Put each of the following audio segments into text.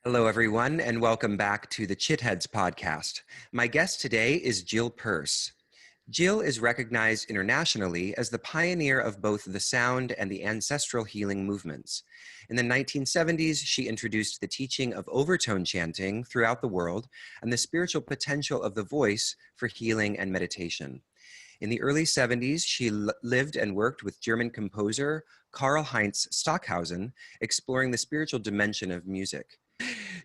Hello, everyone, and welcome back to the Chitheads podcast. My guest today is Jill Purce. Jill is recognized internationally as the pioneer of both the sound and the ancestral healing movements. In the 1970s, she introduced the teaching of overtone chanting throughout the world and the spiritual potential of the voice for healing and meditation. In the early 70s, she lived and worked with German composer Karl-Heinz Stockhausen, exploring the spiritual dimension of music.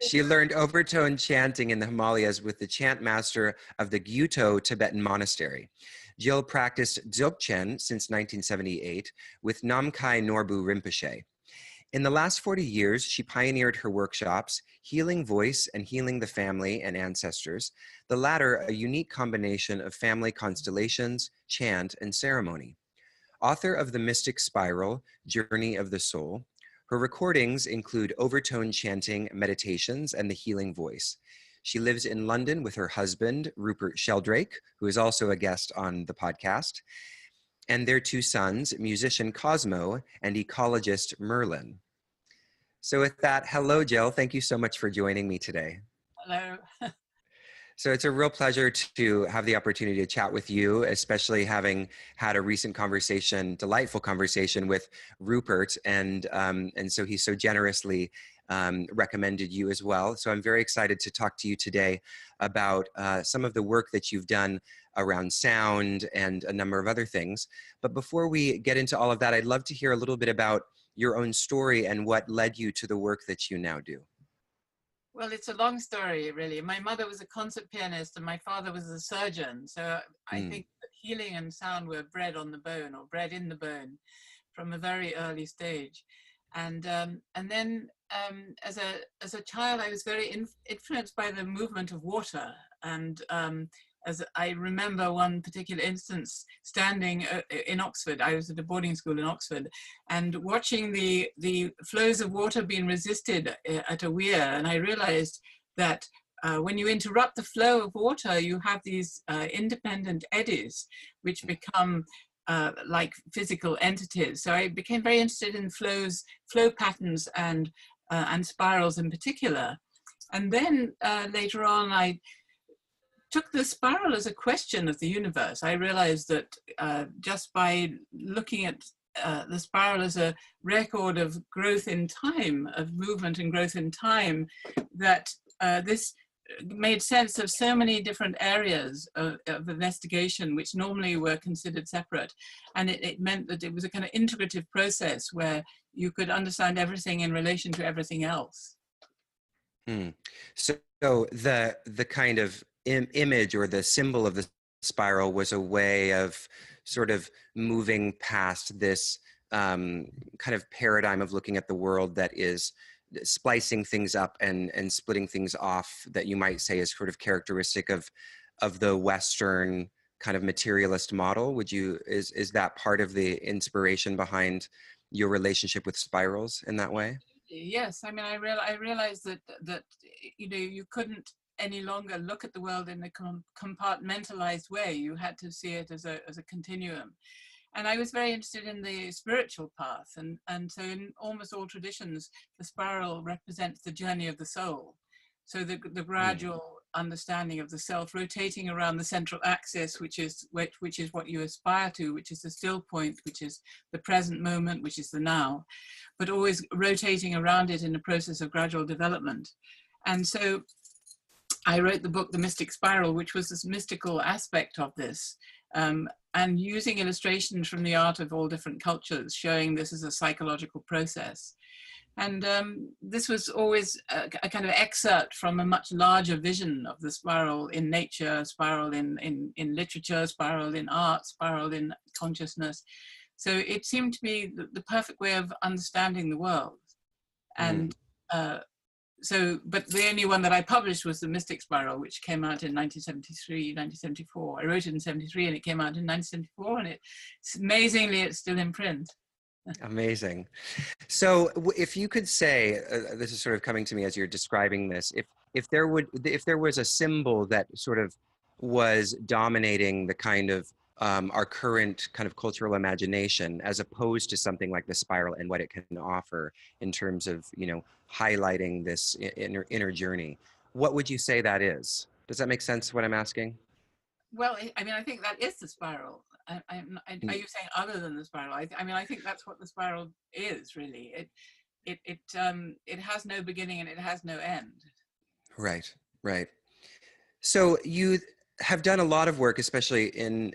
She learned overtone chanting in the Himalayas with the chant master of the Gyuto Tibetan monastery. Jill practiced Dzogchen since 1978 with Namkhai Norbu Rinpoche. In the last 40 years, she pioneered her workshops, Healing Voice and Healing the Family and Ancestors, the latter a unique combination of family constellations, chant, and ceremony. Author of The Mystic Spiral, Journey of the Soul, her recordings include overtone chanting, meditations, and the healing voice. She lives in London with her husband, Rupert Sheldrake, who is also a guest on the podcast, and their two sons, musician Cosmo and ecologist Merlin. So with that, hello, Jill. Thank you so much for joining me today. Hello. So it's a real pleasure to have the opportunity to chat with you, especially having had a recent conversation, delightful conversation with Rupert, and so he so generously recommended you as well. So I'm very excited to talk to you today about some of the work that you've done around sound and a number of other things. But before we get into all of that, I'd love to hear a little bit about your own story and what led you to the work that you now do. Well, it's a long story, really. My mother was a concert pianist and my father was a surgeon. So I think that healing and sound were bred on the bone or bred in the bone from a very early stage. And then as a child, I was very influenced by the movement of water. And as I remember one particular instance, standing in Oxford, I was at a boarding school in Oxford, and watching the flows of water being resisted at a weir. And I realized that when you interrupt the flow of water, you have these independent eddies, which become like physical entities. So I became very interested in flow patterns and spirals in particular. And then later on, I took the spiral as a question of the universe. I realized that just by looking at the spiral as a record of growth in time, of movement and growth in time, that this made sense of so many different areas of investigation which normally were considered separate. And it meant that it was a kind of integrative process where you could understand everything in relation to everything else. So the kind of image or the symbol of the spiral was a way of sort of moving past this kind of paradigm of looking at the world that is splicing things up and splitting things off, that you might say is sort of characteristic of the Western kind of materialist model. Is that part of the inspiration behind your relationship with spirals in that way? Yes, I mean, I realized that you couldn't any longer look at the world in a compartmentalized way. You had to see it as a continuum. And I was very interested in the spiritual path. And so in almost all traditions, the spiral represents the journey of the soul. So the gradual understanding of the self rotating around the central axis, which is what you aspire to, which is the still point, which is the present moment, which is the now, but always rotating around it in a process of gradual development. And so I wrote the book, The Mystic Spiral, which was this mystical aspect of this, and using illustrations from the art of all different cultures, showing this as a psychological process. And this was always a kind of excerpt from a much larger vision of the spiral in nature, spiral in literature, spiral in art, spiral in consciousness. So it seemed to me the perfect way of understanding the world. And but the only one that I published was The Mystic Spiral, which came out in 1973, 1974. I wrote it in 73 and it came out in 1974, and amazingly, it's still in print. Amazing. So if you could say, this is sort of coming to me as you're describing this, if there was a symbol that sort of was dominating the kind of our current kind of cultural imagination, as opposed to something like the spiral and what it can offer in terms of, you know, highlighting this inner journey. What would you say that is? Does that make sense, what I'm asking? Well, I mean, I think that is the spiral. Are Mm, you saying other than the spiral? I mean, I think that's what the spiral is really. It has no beginning and it has no end. right, right. So you have done a lot of work, especially in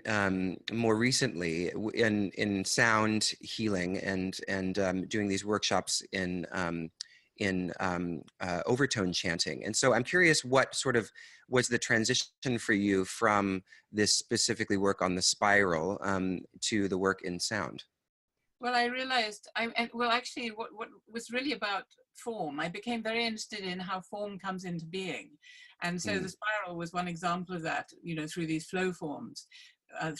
more recently in sound healing and doing these workshops in overtone chanting. And so I'm curious, what sort of was the transition for you from this specifically work on the spiral to the work in sound? Well, I realized, well, actually, what was really about form, I became very interested in how form comes into being. And so the Mm, spiral was one example of that, you know, through these flow forms,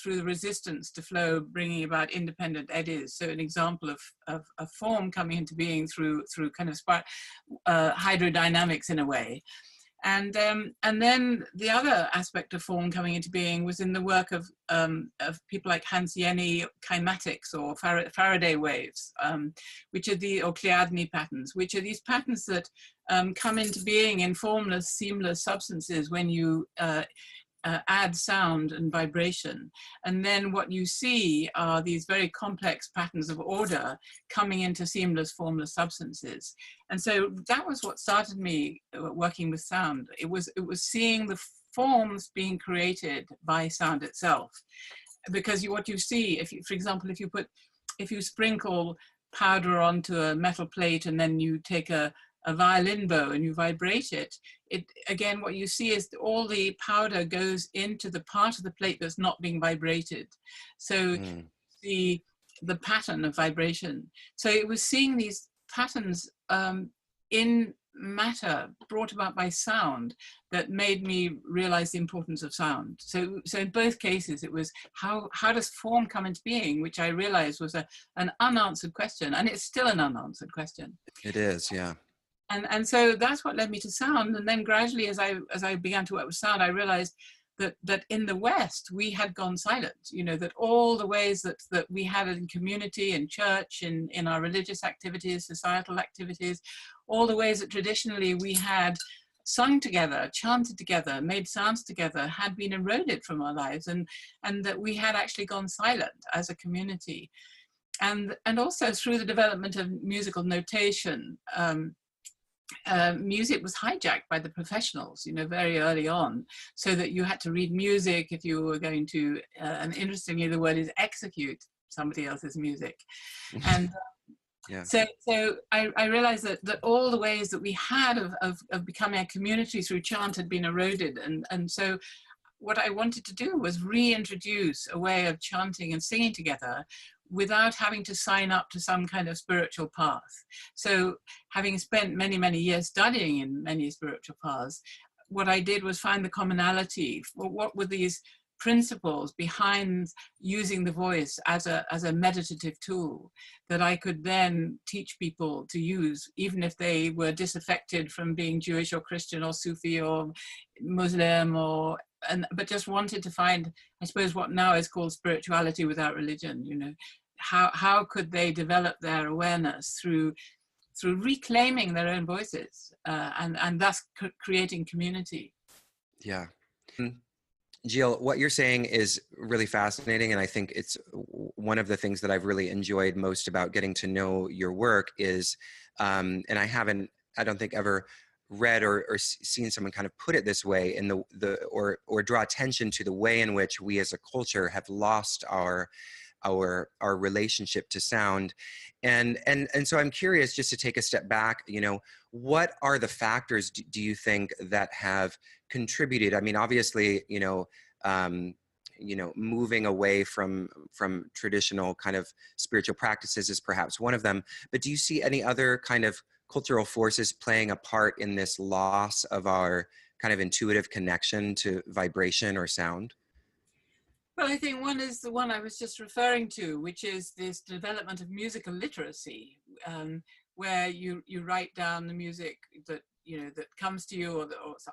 through the resistance to flow, bringing about independent eddies. So an example of form coming into being through kind of hydrodynamics in a way. And then the other aspect of form coming into being was in the work of people like Hans Jenny kymatics or Faraday waves, which are or Cleardney patterns, which are these patterns that come into being in formless, seamless substances when you add sound and vibration. And then what you see are these very complex patterns of order coming into seamless, formless substances. And so that was what started me working with sound. It was seeing the forms being created by sound itself. Because what you see, if you, for example, if you sprinkle powder onto a metal plate and then you take a violin bow and you vibrate it, again, what you see is all the powder goes into the part of the plate that's not being vibrated. So mm, the pattern of vibration. So it was seeing these patterns in matter brought about by sound that made me realize the importance of sound. So in both cases, it was how does form come into being, which I realized was an unanswered question, and it's still an unanswered question. it is, yeah. And so that's what led me to sound. And then gradually, as I began to work with sound, I realized that in the West we had gone silent. You know, that all the ways that we had in community, in church, in our religious activities, societal activities, all the ways that traditionally we had sung together, chanted together, made sounds together, had been eroded from our lives, and that we had actually gone silent as a community. And also through the development of musical notation, music was hijacked by the professionals, you know, very early on, so that you had to read music if you were going to, and interestingly, the word is execute somebody else's music. And Yeah. so I realized that all the ways that we had of becoming a community through chant had been eroded. And so what I wanted to do was reintroduce a way of chanting and singing together without having to sign up to some kind of spiritual path. So having spent many, many years studying in many spiritual paths, what I did was find the commonality. What were these principles behind using the voice as a meditative tool that I could then teach people to use, even if they were disaffected from being Jewish or Christian or Sufi or Muslim but just wanted to find, I suppose, what now is called spirituality without religion. You know, how could they develop their awareness through reclaiming their own voices and thus creating community. Yeah. Jill, what you're saying is really fascinating, and I think it's one of the things that I've really enjoyed most about getting to know your work is, and I don't think ever read or seen someone kind of put it this way in or draw attention to the way in which we as a culture have lost our relationship to sound. And so I'm curious, just to take a step back, you know, what are the factors do you think that have contributed? I mean, obviously, moving away from traditional kind of spiritual practices is perhaps one of them, but do you see any other kind of cultural forces playing a part in this loss of our kind of intuitive connection to vibration or sound? Well, I think one is the one I was just referring to, which is this development of musical literacy, where you write down the music that that comes to you,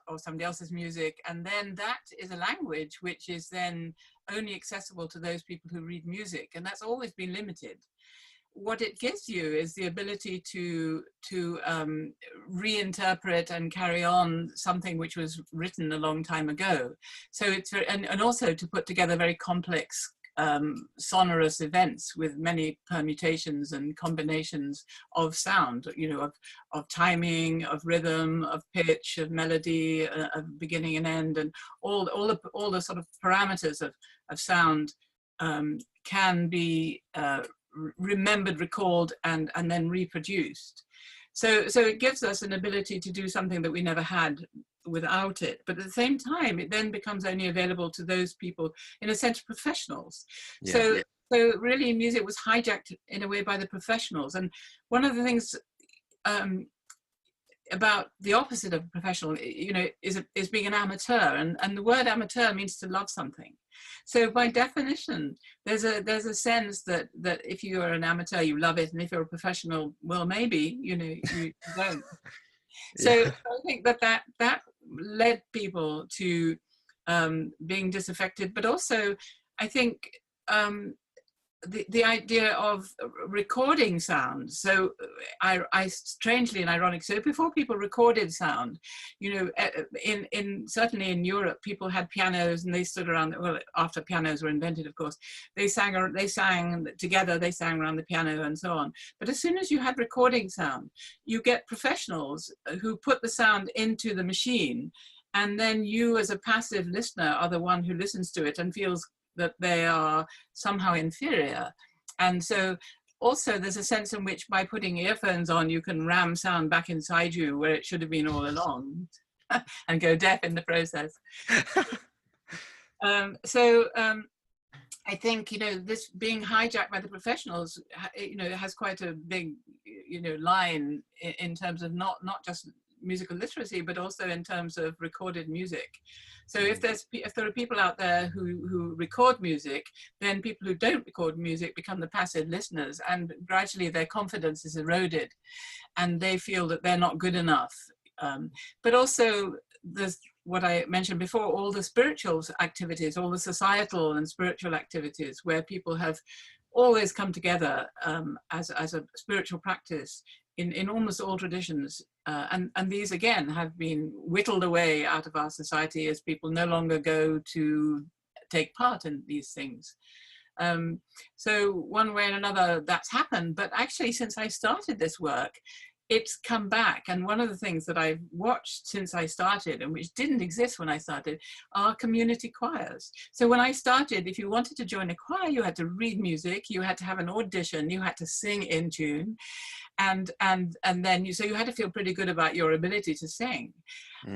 or somebody else's music, and then that is a language which is then only accessible to those people who read music, and that's always been limited. What it gives you is the ability to reinterpret and carry on something which was written a long time ago. So it's very, and also to put together very complex sonorous events with many permutations and combinations of sound, of timing, of rhythm, of pitch, of melody, of beginning and end, and all the sort of parameters of sound can be remembered, recalled, and then reproduced. So it gives us an ability to do something that we never had without it. But at the same time, it then becomes only available to those people, in a sense, professionals. Yeah. So really, music was hijacked in a way by the professionals. And one of the things about the opposite of a professional, is being an amateur. And the word amateur means to love something. So by definition, there's a sense that if you are an amateur, you love it, and if you're a professional, well, maybe you don't. So I think that led people to being disaffected, but also I think the idea of recording sound. So I strangely and ironically, so before people recorded sound, certainly in Europe, people had pianos and they stood around. Well, after pianos were invented, of course, they sang together. They sang around the piano and so on. But as soon as you had recording sound, you get professionals who put the sound into the machine, and then you, as a passive listener, are the one who listens to it and feels that they are somehow inferior. And so also there's a sense in which by putting earphones on, you can ram sound back inside you where it should have been all along and go deaf in the process. I think, this being hijacked by the professionals, has quite a big, line in terms of not just musical literacy, but also in terms of recorded music. So if there are people out there who record music, then people who don't record music become the passive listeners, and gradually their confidence is eroded and they feel that they're not good enough. But also there's what I mentioned before, all the spiritual activities, all the societal and spiritual activities where people have always come together as a spiritual practice in almost all traditions. And these, again, have been whittled away out of our society as people no longer go to take part in these things. So one way or another, that's happened. But actually, since I started this work, it's come back. And one of the things that I've watched since I started, and which didn't exist when I started, are community choirs. So when I started, if you wanted to join a choir, you had to read music, you had to have an audition, you had to sing in tune. And then so you had to feel pretty good about your ability to sing.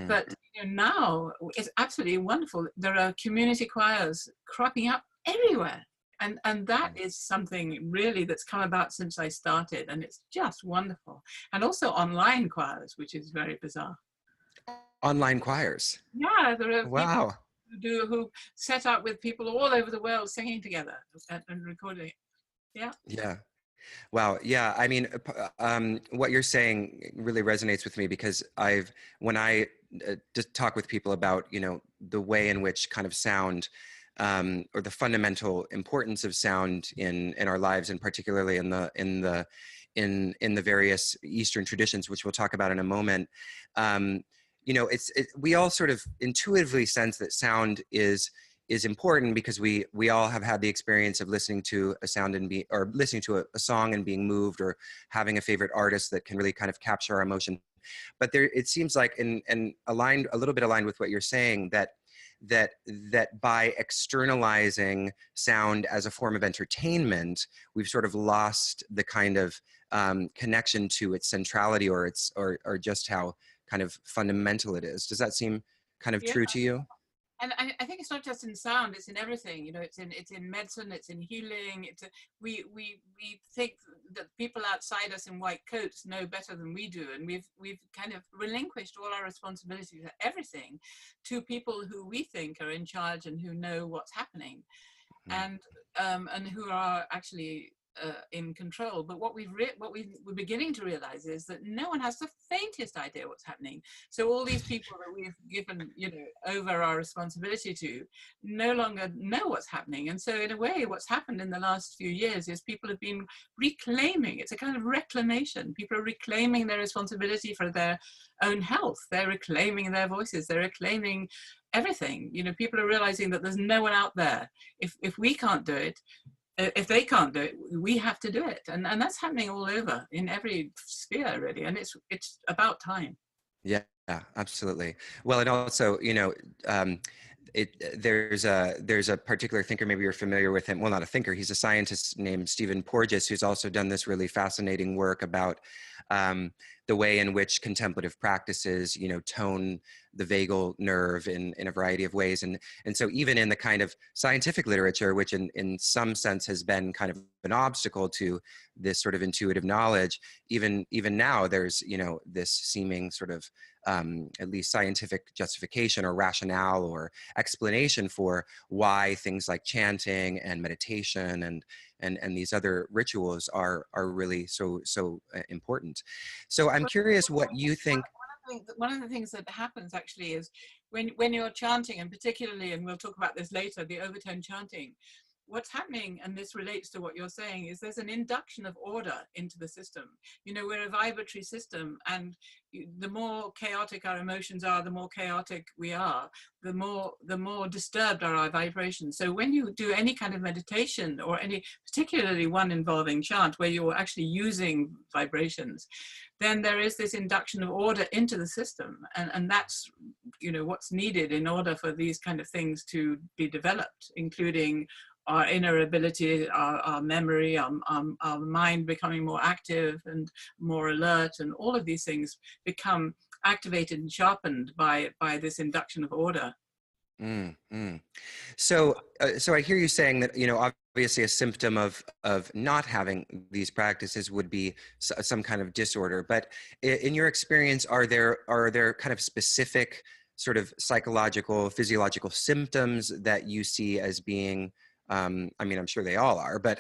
But now it's absolutely wonderful. There are community choirs cropping up everywhere. And that is something really that's come about since I started, and it's just wonderful. And also online choirs, which is very bizarre. Online choirs? Yeah, there are wow. people who set up with people all over the world singing together and recording it. Yeah. Yeah. Wow. Yeah. I mean, what you're saying really resonates with me, because when I just talk with people about, the way in which kind of sound, or the fundamental importance of sound in our lives, and particularly in the various Eastern traditions, which we'll talk about in a moment. We all sort of intuitively sense that sound is important, because we all have had the experience of listening to a sound or listening to a song and being moved, or having a favorite artist that can really kind of capture our emotion. But it seems like, and a little bit aligned with what you're saying, that by externalizing sound as a form of entertainment, we've sort of lost the kind of connection to its centrality, or just how kind of fundamental it is. Does that seem kind of true to you? And I think it's not just in sound; it's in everything. It's in medicine, it's in healing. We think that people outside us in white coats know better than we do, and we've kind of relinquished all our responsibilities for everything to people who we think are in charge and who know what's happening, and who are actually in control. But what we're beginning to realize is that no one has the faintest idea what's happening. So all these people that we've given, over our responsibility to, no longer know what's happening. And so in a way, what's happened in the last few years is people have been reclaiming. It's a kind of reclamation. People are reclaiming their responsibility for their own health. They're reclaiming their voices. They're reclaiming everything. People are realizing that there's no one out there. If we can't do it, if they can't do it, we have to do it. And that's happening all over in every sphere, really. And it's about time. Yeah, absolutely. Well, and also, there's a particular thinker, maybe you're familiar with him. Well, not a thinker, he's a scientist named Stephen Porges, who's also done this really fascinating work about the way in which contemplative practices, tone the vagal nerve in a variety of ways. And so even in the kind of scientific literature, which in some sense has been kind of an obstacle to this sort of intuitive knowledge, even now there's, this seeming sort of at least scientific justification or rationale or explanation for why things like chanting and meditation and these other rituals are really so important. So I'm curious what you think. One of the things that happens actually is when you're chanting, and particularly, and we'll talk about this later, the overtone chanting, what's happening, and this relates to what you're saying, is there's an induction of order into the system. We're a vibratory system, and the more chaotic our emotions are, the more chaotic we are, the more disturbed are our vibrations. So when you do any kind of meditation, or particularly one involving chant, where you're actually using vibrations, then there is this induction of order into the system. And that's, what's needed in order for these kind of things to be developed, including our inner ability, our memory, our mind becoming more active and more alert, and all of these things become activated and sharpened by this induction of order. So I hear you saying that, obviously a symptom of not having these practices would be some kind of disorder. But in your experience, are there kind of specific sort of psychological, physiological symptoms that you see as being, I'm sure they all are, but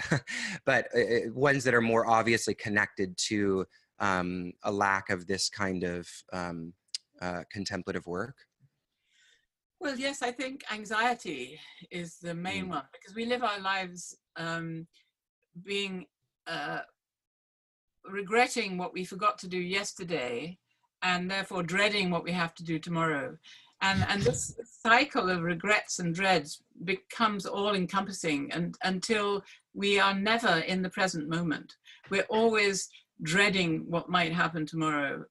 ones that are more obviously connected to a lack of this kind of contemplative work? Well, yes, I think anxiety is the main one, because we live our lives being regretting what we forgot to do yesterday, and therefore dreading what we have to do tomorrow. And this cycle of regrets and dreads becomes all-encompassing, and until we are never in the present moment. We're always dreading what might happen tomorrow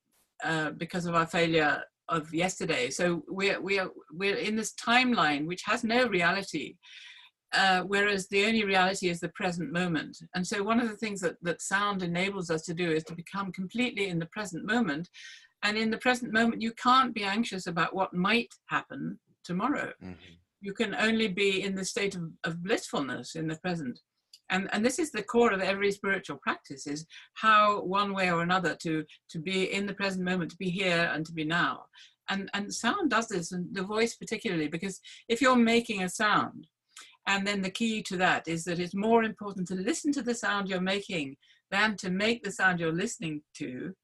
because of our failure of yesterday. So we're in this timeline which has no reality, whereas the only reality is the present moment. And so one of the things that sound enables us to do is to become completely in the present moment. And in the present moment, you can't be anxious about what might happen tomorrow. Mm-hmm. You can only be in the state of blissfulness in the present. And this is the core of every spiritual practice, is how, one way or another, to be in the present moment, to be here and to be now. And sound does this, and the voice particularly, because if you're making a sound, and then the key to that is that it's more important to listen to the sound you're making than to make the sound you're listening to.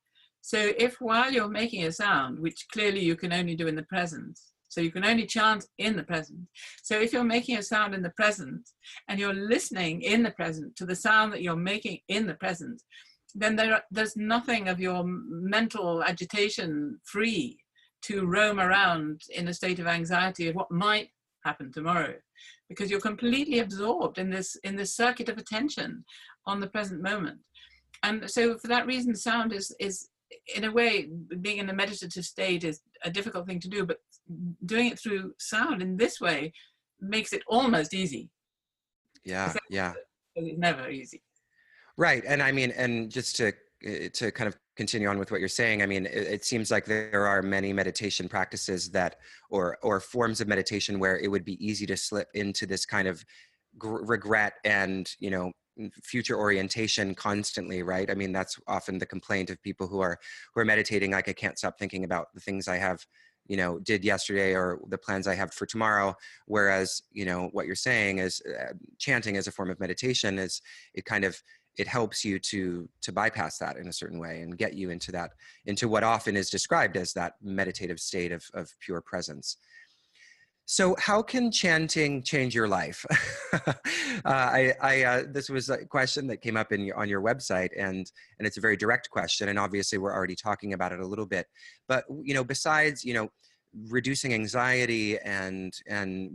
So if while you're making a sound, which clearly you can only do in the present, so you can only chant in the present. So if you're making a sound in the present and you're listening in the present to the sound that you're making in the present, then there's nothing of your mental agitation free to roam around in a state of anxiety of what might happen tomorrow, because you're completely absorbed in this circuit of attention on the present moment. And so for that reason, sound is in a way, being in a meditative state is a difficult thing to do, but doing it through sound in this way makes it almost easy. Yeah. It's never easy. Right. And and just to kind of continue on with what you're saying, it seems like there are many meditation practices that, or forms of meditation where it would be easy to slip into this kind of regret and, future orientation constantly, right? That's often the complaint of people who are meditating, like, I can't stop thinking about the things I have, did yesterday, or the plans I have for tomorrow. Whereas, what you're saying is chanting as a form of meditation it kind of it helps you to bypass that in a certain way and get you into that, into what often is described as that meditative state of pure presence. So how can chanting change your life? This was a question that came up on your website, and it's a very direct question. And obviously, we're already talking about it a little bit. But besides reducing anxiety and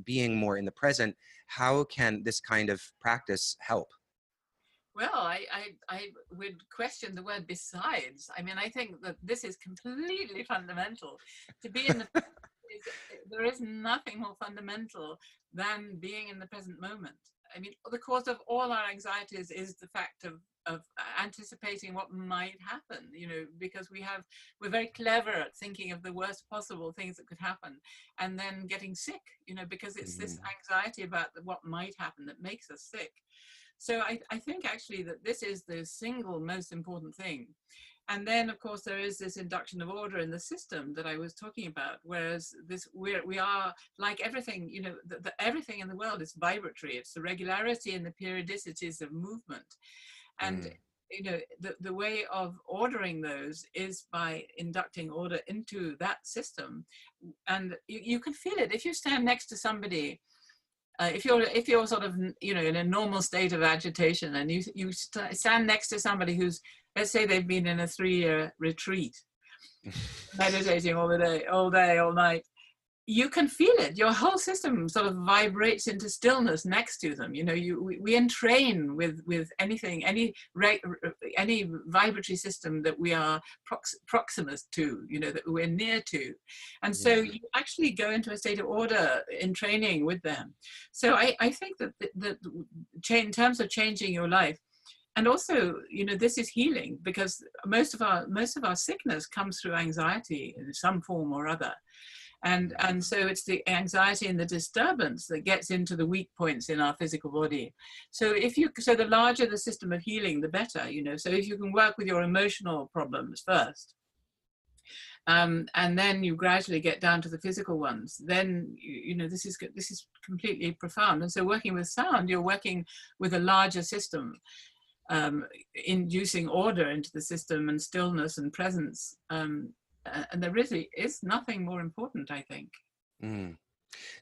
being more in the present, how can this kind of practice help? Well, I would question the word besides. I mean, I think that this is completely fundamental. To be in the there is nothing more fundamental than being in the present moment. I mean, the cause of all our anxieties is the fact of anticipating what might happen, because we're very clever at thinking of the worst possible things that could happen and then getting sick, because it's this anxiety about what might happen that makes us sick. So I think actually that this is the single most important thing. And then, of course, there is this induction of order in the system that I was talking about, whereas we are like everything, everything in the world is vibratory. It's the regularity and the periodicities of movement. And, the way of ordering those is by inducting order into that system. And you can feel it. If you stand next to somebody, if you're sort of in a normal state of agitation, and you stand next to somebody who's, let's say they've been in a 3-year retreat, meditating all day, all night, you can feel it. Your whole system sort of vibrates into stillness next to them. We entrain with anything, any vibratory system that we are proximus to, that we're near to. And so you actually go into a state of order in training with them. So I think that in terms of changing your life, and also, this is healing, because most of our sickness comes through anxiety in some form or other. And so it's the anxiety and the disturbance that gets into the weak points in our physical body. So the larger the system of healing, the better, So if you can work with your emotional problems first, and then you gradually get down to the physical ones, then this is completely profound. And so working with sound, you're working with a larger system, inducing order into the system and stillness and presence. And there really is nothing more important, I think.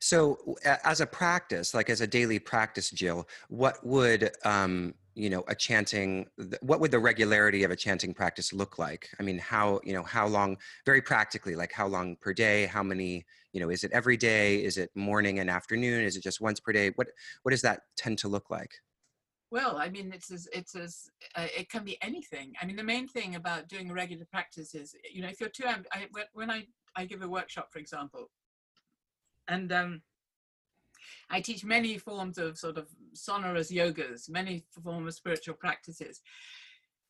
So as a practice, like as a daily practice, Jill, what would, a chanting, what would the regularity of a chanting practice look like? I mean, how long, very practically, like how long per day, how many, is it every day? Is it morning and afternoon? Is it just once per day? What does that tend to look like? Well, I mean, it can be anything. I mean, the main thing about doing a regular practice is, if you're when I give a workshop, for example, and I teach many forms of sort of sonorous yogas, many forms of spiritual practices.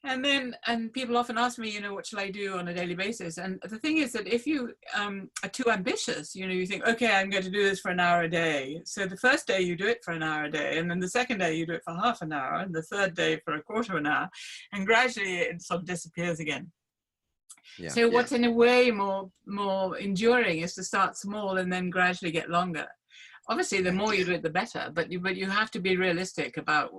And people often ask me, what shall I do on a daily basis? And the thing is that if you are too ambitious, you think, okay, I'm going to do this for an hour a day. So the first day you do it for an hour a day, and then the second day you do it for half an hour, and the third day for a quarter of an hour, and gradually it sort of disappears again. So what's in a way more enduring is to start small and then gradually get longer. Obviously, the more you do it, the better. But you have to be realistic about,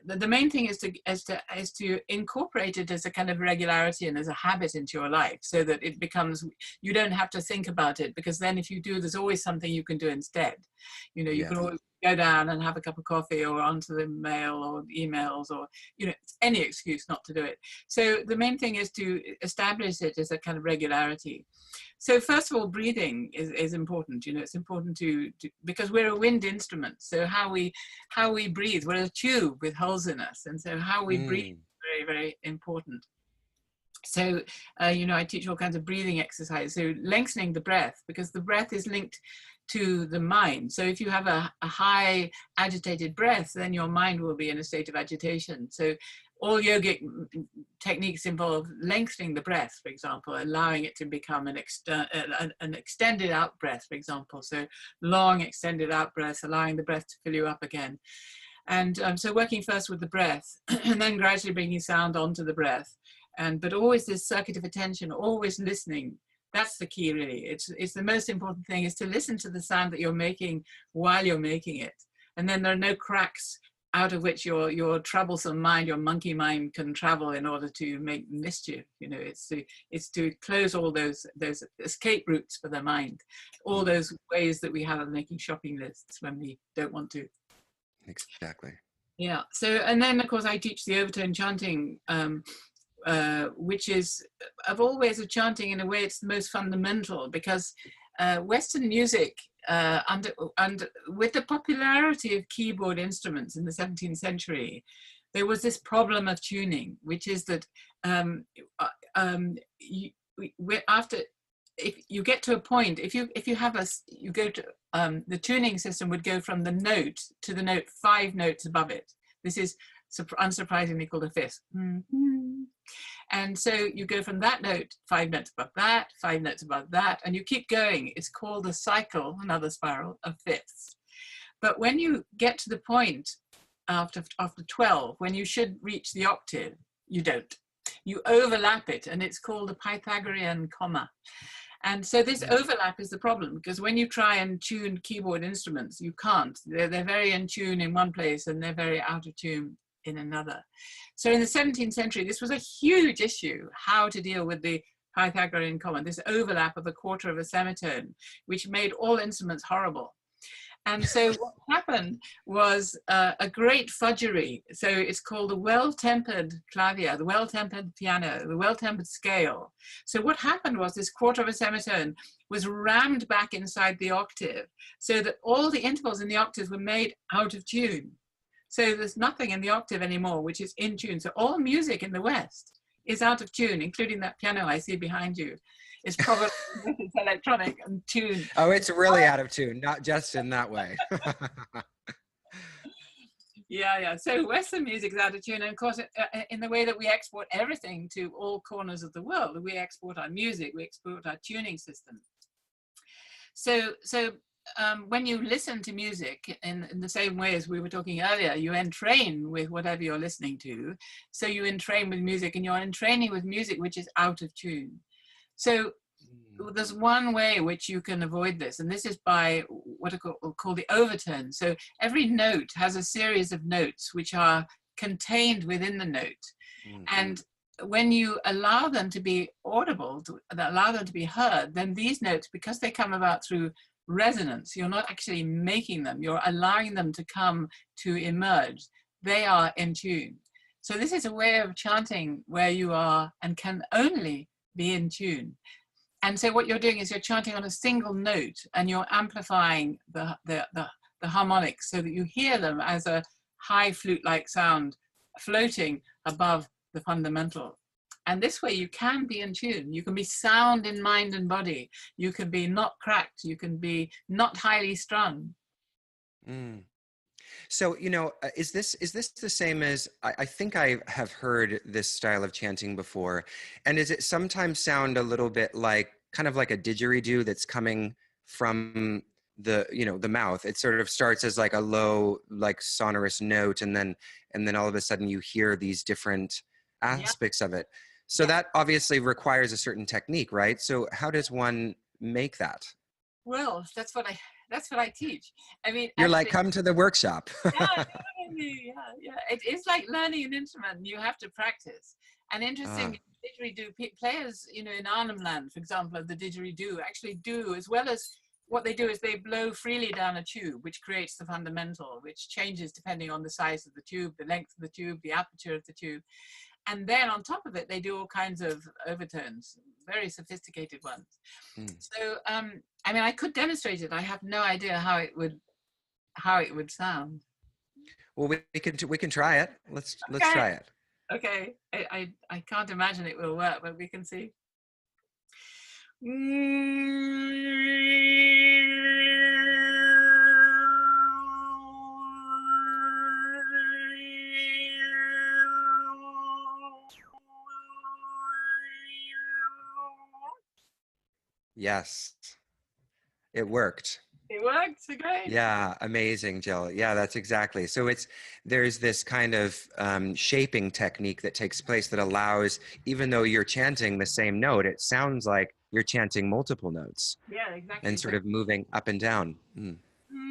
the main thing is to incorporate it as a kind of regularity and as a habit into your life, so that it becomes, you don't have to think about it, because then if you do, there's always something you can do instead. You can always go down and have a cup of coffee, or onto the mail or emails, or any excuse not to do it. So the main thing is to establish it as a kind of regularity. So first of all, breathing is important. It's important to because we're a wind instrument. So how we breathe, we're a tube with holes in us, and so how we breathe is very, very important. So I teach all kinds of breathing exercises. So lengthening the breath, because the breath is linked to the mind. So if you have a high agitated breath, then your mind will be in a state of agitation. So all yogic techniques involve lengthening the breath, for example, allowing it to become an extended out breath, for example. So long extended out breath, allowing the breath to fill you up again. And so working first with the breath, and then gradually bringing sound onto the breath. But always this circuit of attention, always listening. That's the key, really. It's the most important thing, is to listen to the sound that you're making while you're making it. And then there are no cracks out of which your troublesome mind, your monkey mind, can travel in order to make mischief. You know, it's to close all those escape routes for the mind, all those ways that we have of making shopping lists when we don't want to. Exactly. Yeah. So, and then of course I teach the overtone chanting, which is of all ways of chanting. In a way, it's the most fundamental, because Western music, and with the popularity of keyboard instruments in the 17th century, there was this problem of tuning, which is that if you get to a point, if you have you go to the tuning system would go from the note to the note 5 notes above it. This is unsurprisingly called a fifth. And so you go from that note 5 notes above that, 5 notes above that, and you keep going. It's called a cycle, another spiral of fifths. But when you get to the point after 12, when you should reach the octave, you don't. You overlap it, and it's called a Pythagorean comma. And so this overlap is the problem, because when you try and tune keyboard instruments, you can't. They're very in tune in one place and they're very out of tune in another. So in the 17th century, this was a huge issue, how to deal with the Pythagorean comma, this overlap of a quarter of a semitone, which made all instruments horrible. And so what happened was a great fudgery. So it's called the well-tempered clavier, the well-tempered piano, the well-tempered scale. So what happened was this quarter of a semitone was rammed back inside the octave, so that all the intervals in the octaves were made out of tune. So there's nothing in the octave anymore, which is in tune. So all music in the West is out of tune, including that piano I see behind you. It's probably it's electronic and tuned. Oh, it's really out of tune, not just in that way. Yeah. So Western music is out of tune, and of course, in the way that we export everything to all corners of the world, we export our music, we export our tuning system. So when you listen to music in the same way as we were talking earlier, you entrain with whatever you're listening to. So you entrain with music, and you're entraining with music which is out of tune. So there's one way which you can avoid this, and this is by what are called the overtone. So every note has a series of notes which are contained within the note. And when you allow them to be audible, allow them to be heard, then these notes, because they come about through resonance, you're not actually making them, you're allowing them to come to emerge. They are in tune. So this is a way of chanting where you are and can only be in tune. And so what you're doing is you're chanting on a single note, and you're amplifying the harmonics so that you hear them as a high flute-like sound floating above the fundamental. And this way you can be in tune. You can be sound in mind and body. You can be not cracked. You can be not highly strung. So, you know, is this the same as, I think I have heard this style of chanting before, and does it sometimes sound a little bit like, kind of like a didgeridoo that's coming from the, you know, the mouth? It sort of starts as like a low, like sonorous note, and then all of a sudden you hear these different aspects of it. So that obviously requires a certain technique, right? So how does one make that? Well, that's what I teach. I mean, you're actually, like, come to the workshop. yeah. It is like learning an instrument. You have to practice. And interesting, didgeridoo players, you know, in Arnhem Land, for example, of the didgeridoo actually do, as well as what they do is they blow freely down a tube, which creates the fundamental, which changes depending on the size of the tube, the length of the tube, the aperture of the tube. And then on top of it, they do all kinds of overtones, very sophisticated ones. So, I mean, I could demonstrate it. I have no idea how it would sound. Well, we can try it. Let's try it. Okay. I can't imagine it will work, but we can see. Yes, it worked. It worked, great. Yeah, amazing, Jill. Yeah, that's exactly. So there's this kind of shaping technique that takes place that allows, even though you're chanting the same note, it sounds like you're chanting multiple notes. Yeah, exactly. And sort of moving up and down.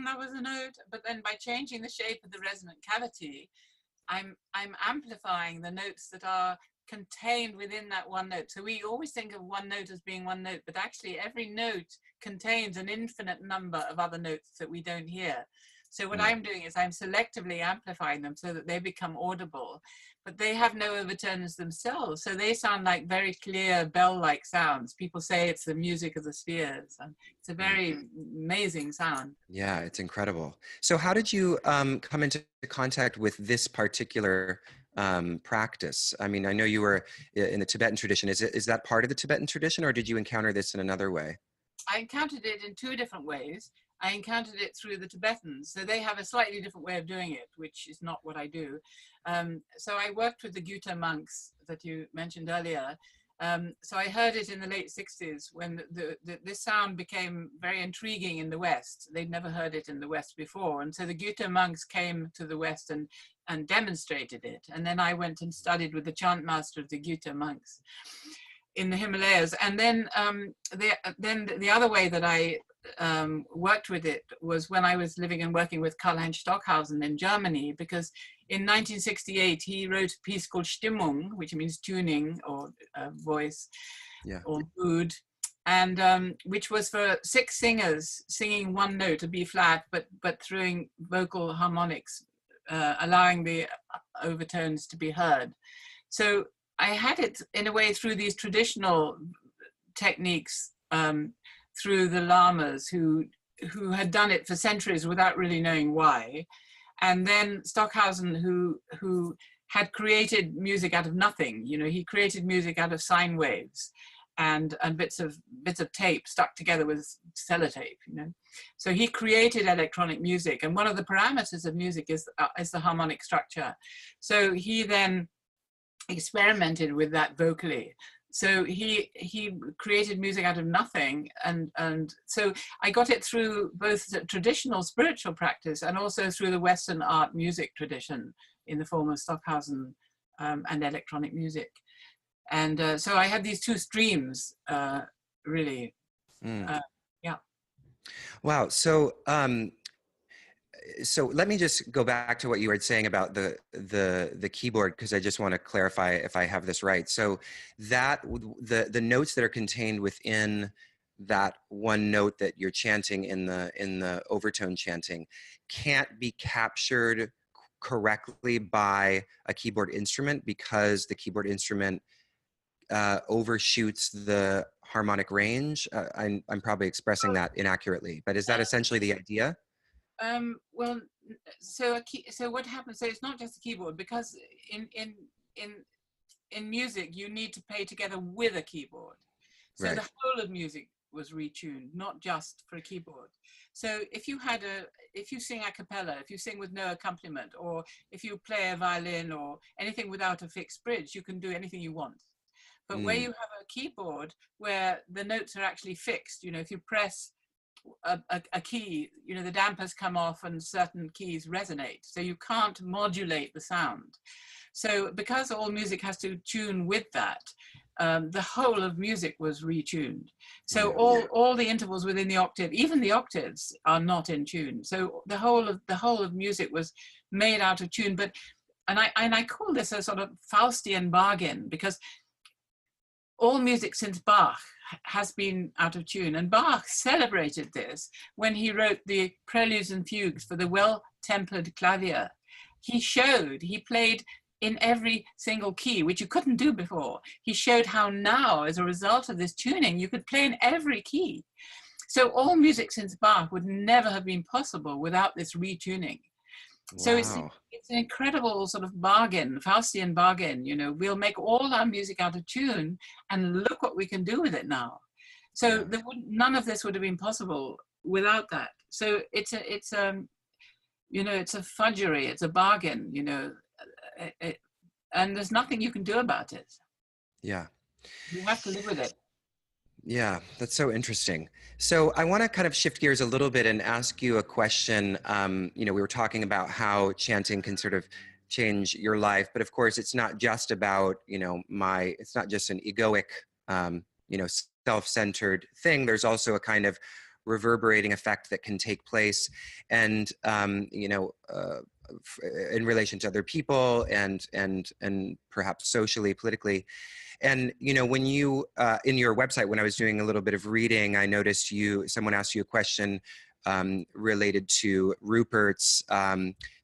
that was a note. But then by changing the shape of the resonant cavity, I'm amplifying the notes that are contained within that one note. So we always think of one note as being one note, but actually every note contains an infinite number of other notes that we don't hear. So what I'm doing is I'm selectively amplifying them so that they become audible, but they have no overtones themselves. So they sound like very clear bell-like sounds. People say it's the music of the spheres. And it's a very amazing sound. Yeah, it's incredible. So how did you come into contact with this particular practice? I mean, I know you were in the Tibetan tradition. Is that part of the Tibetan tradition, or did you encounter this in another way? I encountered it in two different ways. I encountered it through the Tibetans. So they have a slightly different way of doing it, which is not what I do. So I worked with the Gutta monks that you mentioned earlier. So I heard it in the late 60s when this sound became very intriguing in the West. They'd never heard it in the West before. And so the Gutta monks came to the West and demonstrated it. And then I went and studied with the chant master of the Gutta monks in the Himalayas. And then the other way that I worked with it was when I was living and working with Karl-Heinz Stockhausen in Germany, because in 1968 he wrote a piece called Stimmung, which means tuning or voice or mood, and which was for 6 singers singing one note, a B flat, but throwing vocal harmonics, allowing the overtones to be heard. So I had it in a way through these traditional techniques, through the lamas who had done it for centuries without really knowing why. And then Stockhausen, who had created music out of nothing. You know, he created music out of sine waves and bits of tape stuck together with sellotape, you know. So he created electronic music, and one of the parameters of music is the harmonic structure. So he then experimented with that vocally. So he created music out of nothing, and so I got it through both the traditional spiritual practice and also through the Western art music tradition in the form of Stockhausen and electronic music. And so I had these two streams, really. Yeah. Wow. So let me just go back to what you were saying about the keyboard, because I just want to clarify if I have this right. So that the notes that are contained within that one note that you're chanting in the overtone chanting can't be captured correctly by a keyboard instrument, because the keyboard instrument overshoots the harmonic range. I'm probably expressing that inaccurately, but is that essentially the idea? Well, so what happens? So it's not just a keyboard, because in music you need to play together with a keyboard. So Right. the whole of music was retuned, not just for a keyboard. So if you sing a cappella, if you sing with no accompaniment, or if you play a violin or anything without a fixed bridge, you can do anything you want. But where you have a keyboard where the notes are actually fixed, you know, if you press a key, you know, the dampers come off and certain keys resonate, so you can't modulate the sound. So because all music has to tune with that, the whole of music was retuned. So all the intervals within the octave, even the octaves, are not in tune. So the whole of music was made out of tune. And I call this a sort of Faustian bargain, because all music since Bach has been out of tune. And Bach celebrated this when he wrote the preludes and fugues for the well-tempered clavier. He played in every single key, which you couldn't do before. He showed how now, as a result of this tuning, you could play in every key. So all music since Bach would never have been possible without this retuning. Wow. So it's an incredible sort of bargain, Faustian bargain. You know, we'll make all our music out of tune, and look what we can do with it now. So none of this would have been possible without that. So it's a you know, it's a fudgery, it's a bargain, you know, and there's nothing you can do about it. Yeah. You have to live with it. Yeah, that's so interesting. So I want to kind of shift gears a little bit and ask you a question. You know, we were talking about how chanting can sort of change your life, but of course it's not just about, you know, it's not just an egoic, you know, self-centered thing. There's also a kind of reverberating effect that can take place, and in relation to other people, and perhaps socially, politically. And when you in your website, when I was doing a little bit of reading, I noticed someone asked you a question related to Rupert's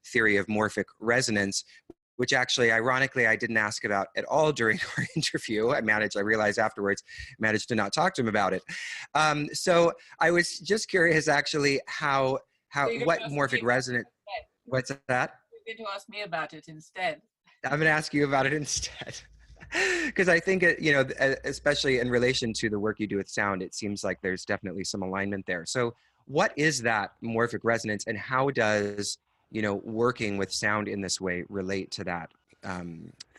theory of morphic resonance, which actually, ironically, I didn't ask about at all during our interview. I realized afterwards, managed to not talk to him about it. So I was just curious, actually, what morphic resonance. What's that? You're going to ask me about it instead. I'm going to ask you about it instead. Because I think, especially in relation to the work you do with sound, it seems like there's definitely some alignment there. So what is that morphic resonance, and how does, working with sound in this way relate to that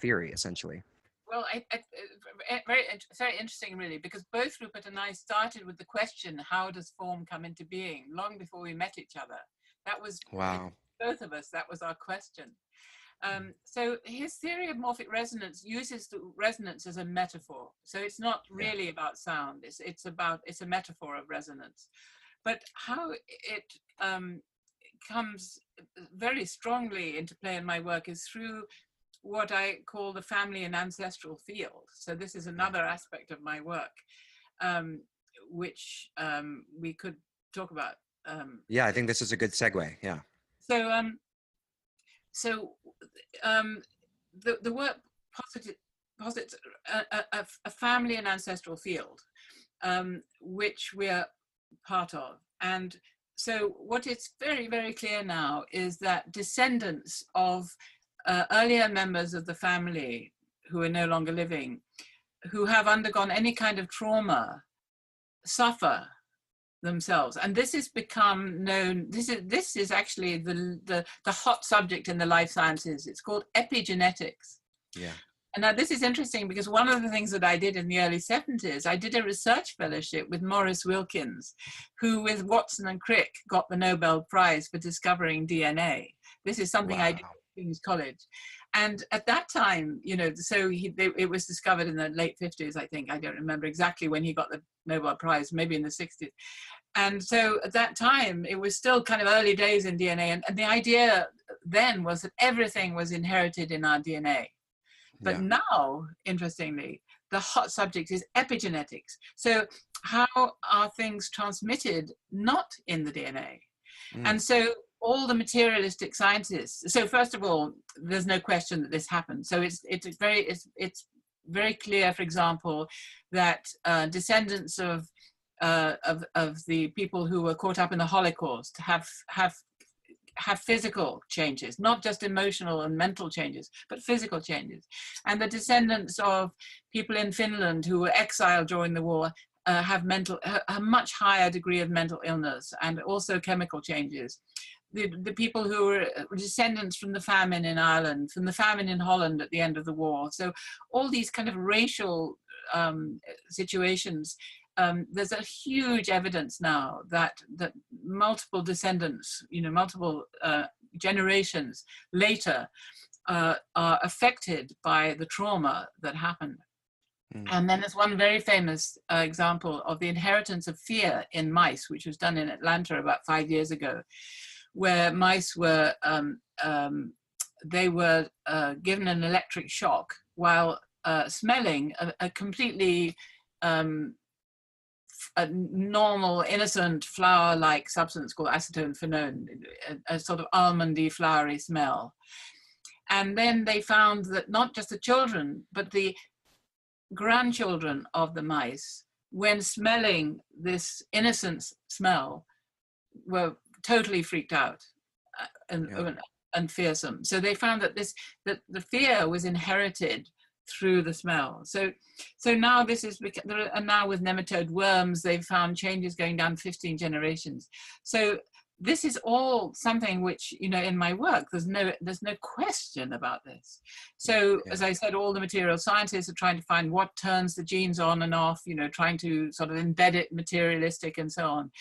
theory, essentially? Well, it's very interesting, really, because both Rupert and I started with the question, how does form come into being, long before we met each other. That was, wow. Both of us, that was our question. So his theory of morphic resonance uses the resonance as a metaphor. So it's not really about sound. It's a metaphor of resonance. But how it comes very strongly into play in my work is through what I call the family and ancestral field. So this is another aspect of my work, which we could talk about. Yeah, I think this is a good segue. Yeah. So the work posits a family and ancestral field, which we're part of. And so what is very, very clear now is that descendants of earlier members of the family who are no longer living, who have undergone any kind of trauma, suffer themselves. And this has become known, this is actually the hot subject in the life sciences. It's called epigenetics. Yeah. And now this is interesting because one of the things that I did in the early 70s, I did a research fellowship with Maurice Wilkins, who with Watson and Crick got the Nobel Prize for discovering DNA. This is something I did at King's College. And at that time, so it was discovered in the late 50s, I think. I don't remember exactly when he got the Nobel Prize, maybe in the 60s. And so at that time, it was still kind of early days in DNA. And the idea then was that everything was inherited in our DNA. But now, interestingly, the hot subject is epigenetics. So how are things transmitted not in the DNA? And so all the materialistic scientists, so first of all, there's no question that this happened. So it's very clear, for example, that descendants of the people who were caught up in the Holocaust have physical changes, not just emotional and mental changes, but physical changes. And the descendants of people in Finland who were exiled during the war have a much higher degree of mental illness and also chemical changes. The people who were descendants from the famine in Ireland, from the famine in Holland at the end of the war. So all these kind of racial situations, there's a huge evidence now that multiple descendants, multiple generations later are affected by the trauma that happened. And then there's one very famous example of the inheritance of fear in mice, which was done in Atlanta about 5 years ago, where mice were, they were given an electric shock while smelling a completely a normal, innocent flower-like substance called acetone phenone, a sort of almondy, flowery smell. And then they found that not just the children, but the grandchildren of the mice, when smelling this innocent smell, were totally freaked out and fearsome. So they found that the fear was inherited through the smell. So now now with nematode worms, they've found changes going down 15 generations. So this is all something which, in my work, there's no question about this. So as I said, all the material scientists are trying to find what turns the genes on and off, trying to sort of embed it materialistic and so on.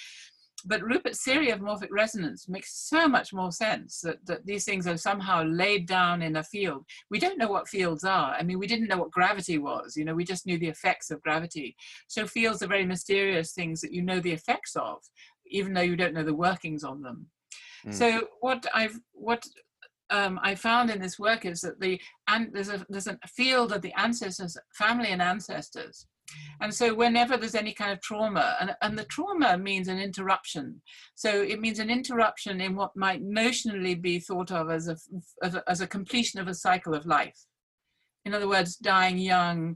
But Rupert's theory of morphic resonance makes so much more sense, that these things are somehow laid down in a field. We don't know what fields are. I mean, we didn't know what gravity was, you know, we just knew the effects of gravity. So fields are very mysterious things that you know the effects of, even though you don't know the workings of them. So what I found in this work is that there's a field of the ancestors, family and ancestors. And so whenever there's any kind of trauma, and the trauma means an interruption. So it means an interruption in what might notionally be thought of as a completion of a cycle of life. In other words, dying young,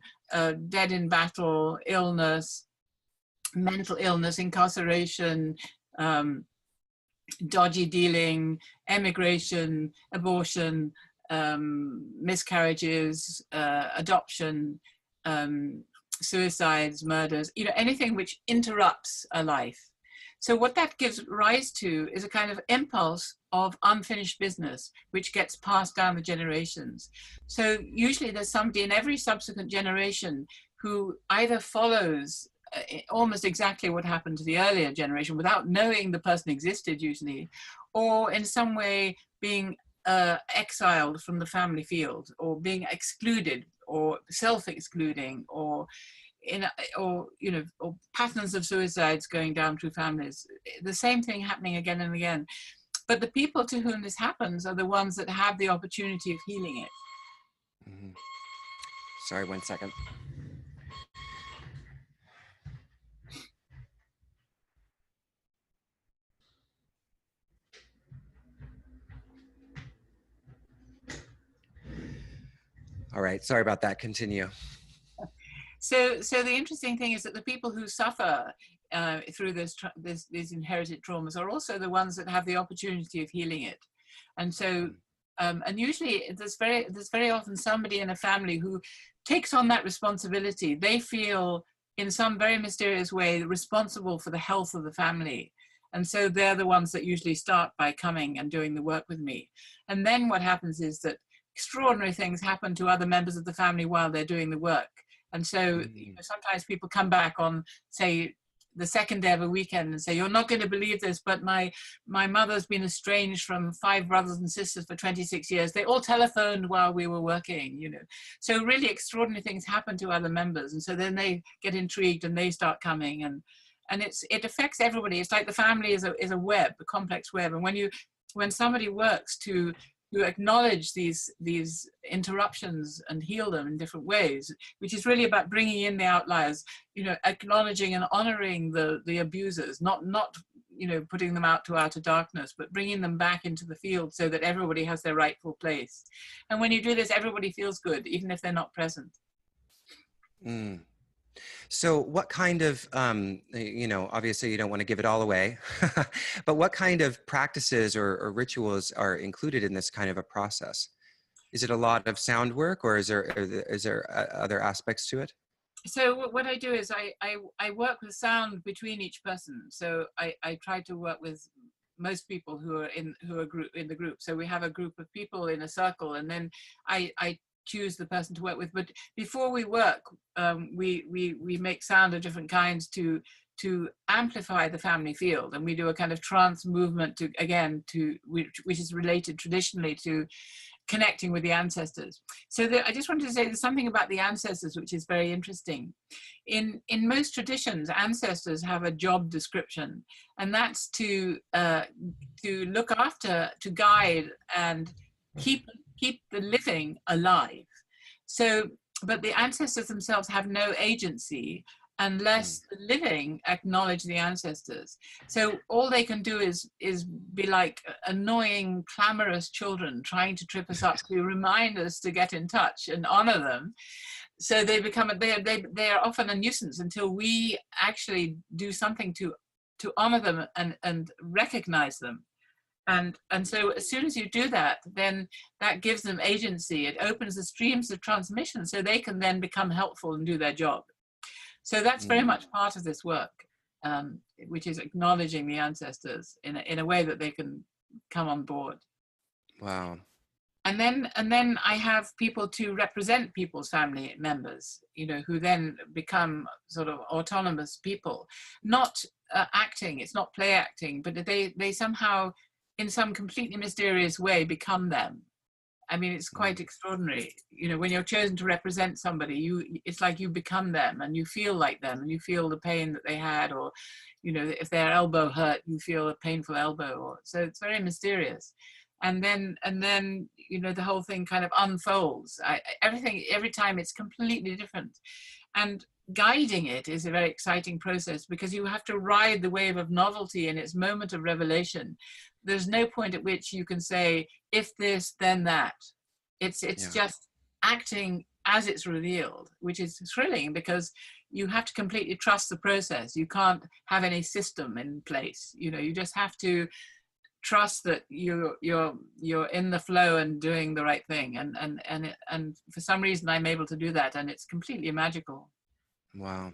dead in battle, illness, mental illness, incarceration, dodgy dealing, emigration, abortion, miscarriages, adoption, suicides, murders, you know, anything which interrupts a life. So what that gives rise to is a kind of impulse of unfinished business, which gets passed down the generations. So usually there's somebody in every subsequent generation who either follows almost exactly what happened to the earlier generation without knowing the person existed usually, or in some way being exiled from the family field, or being excluded, or self-excluding, or or patterns of suicides going down through families. The same thing happening again and again. But the people to whom this happens are the ones that have the opportunity of healing it. Sorry, 1 second. All right, sorry about that. Continue. So the interesting thing is that the people who suffer through these inherited traumas are also the ones that have the opportunity of healing it. And so, and usually there's very often somebody in a family who takes on that responsibility. They feel in some very mysterious way responsible for the health of the family. And so they're the ones that usually start by coming and doing the work with me. And then what happens is that extraordinary things happen to other members of the family while they're doing the work. And so sometimes people come back on, say, the second day of a weekend and say, you're not going to believe this, but my mother's been estranged from 5 brothers and sisters for 26 years. They all telephoned while we were working, you know. So really extraordinary things happen to other members. And so then they get intrigued and they start coming, and it affects everybody. It's like the family is a web, a complex web. And when somebody works to acknowledge these interruptions and heal them in different ways, which is really about bringing in the outliers, you know, acknowledging and honoring the abusers, not you know, putting them out to outer darkness, but bringing them back into the field so that everybody has their rightful place. And when you do this, everybody feels good, even if they're not present. So what kind of, you know, obviously you don't want to give it all away, but what kind of practices or rituals are included in this kind of a process? Is it a lot of sound work, or is there other aspects to it? So what I do is I work with sound between each person. So I try to work with most people who are in the group. So we have a group of people in a circle, and then I choose the person to work with. But before we work, we make sound of different kinds to amplify the family field, and we do a kind of trance movement which is related traditionally to connecting with the ancestors. So I just wanted to say there's something about the ancestors which is very interesting. In most traditions, ancestors have a job description, and that's to look after, to guide, and keep the living alive. So, but the ancestors themselves have no agency unless the living acknowledge the ancestors. So all they can do is be like annoying, clamorous children trying to trip us up to remind us to get in touch and honor them. So they are often a nuisance until we actually do something to honor them and recognize them. And so as soon as you do that, then that gives them agency. It opens the streams of transmission so they can then become helpful and do their job. So that's very much part of this work, which is acknowledging the ancestors in a way that they can come on board. Wow. And then I have people to represent people's family members, you know, who then become sort of autonomous people, not acting, it's not play acting, but they somehow, in some completely mysterious way, become them. I mean, it's quite extraordinary. You know, when you're chosen to represent somebody, it's like you become them, and you feel like them, and you feel the pain that they had, or, you know, if their elbow hurt, you feel a painful elbow. Or, so it's very mysterious. And then, you know, the whole thing kind of unfolds. Everything, every time it's completely different. And guiding it is a very exciting process, because you have to ride the wave of novelty in its moment of revelation. There's no point at which you can say, if this, then that. It's just acting as it's revealed, which is thrilling, because you have to completely trust the process. You can't have any system in place. You know, you just have to trust that you're in the flow and doing the right thing. And for some reason, I'm able to do that, and it's completely magical. Wow.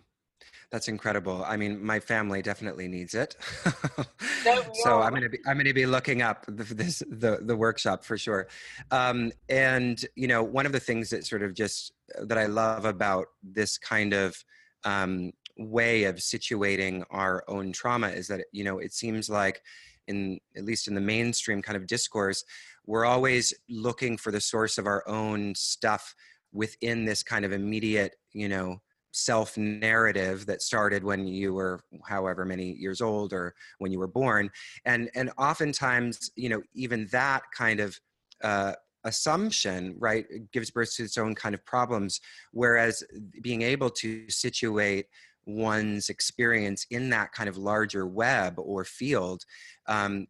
That's incredible. I mean, my family definitely needs it. So No, I'm going to be looking up the workshop for sure. And you know, one of the things that sort of just that I love about this kind of way of situating our own trauma is that, you know, it seems like, at least in the mainstream kind of discourse, we're always looking for the source of our own stuff within this kind of immediate, you know, self-narrative that started when you were however many years old, or when you were born. And oftentimes, you know, even that kind of assumption, right, gives birth to its own kind of problems, whereas being able to situate one's experience in that kind of larger web or field,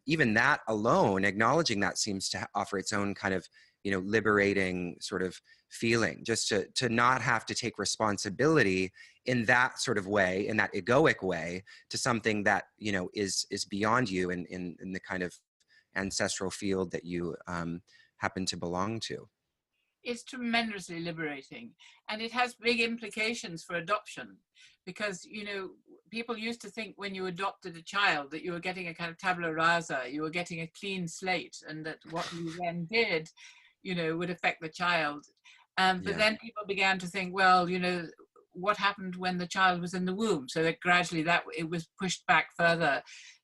even that alone, acknowledging that, seems to offer its own kind of, you know, liberating sort of feeling, just to not have to take responsibility in that sort of way, in that egoic way, to something that, you know, is beyond you, in the kind of ancestral field that you happen to belong to. It's tremendously liberating, and it has big implications for adoption, because, you know, people used to think when you adopted a child that you were getting a kind of tabula rasa, you were getting a clean slate, and that what you then did, you know, would affect the child. But then people began to think, well, you know, what happened when the child was in the womb? So that gradually it was pushed back further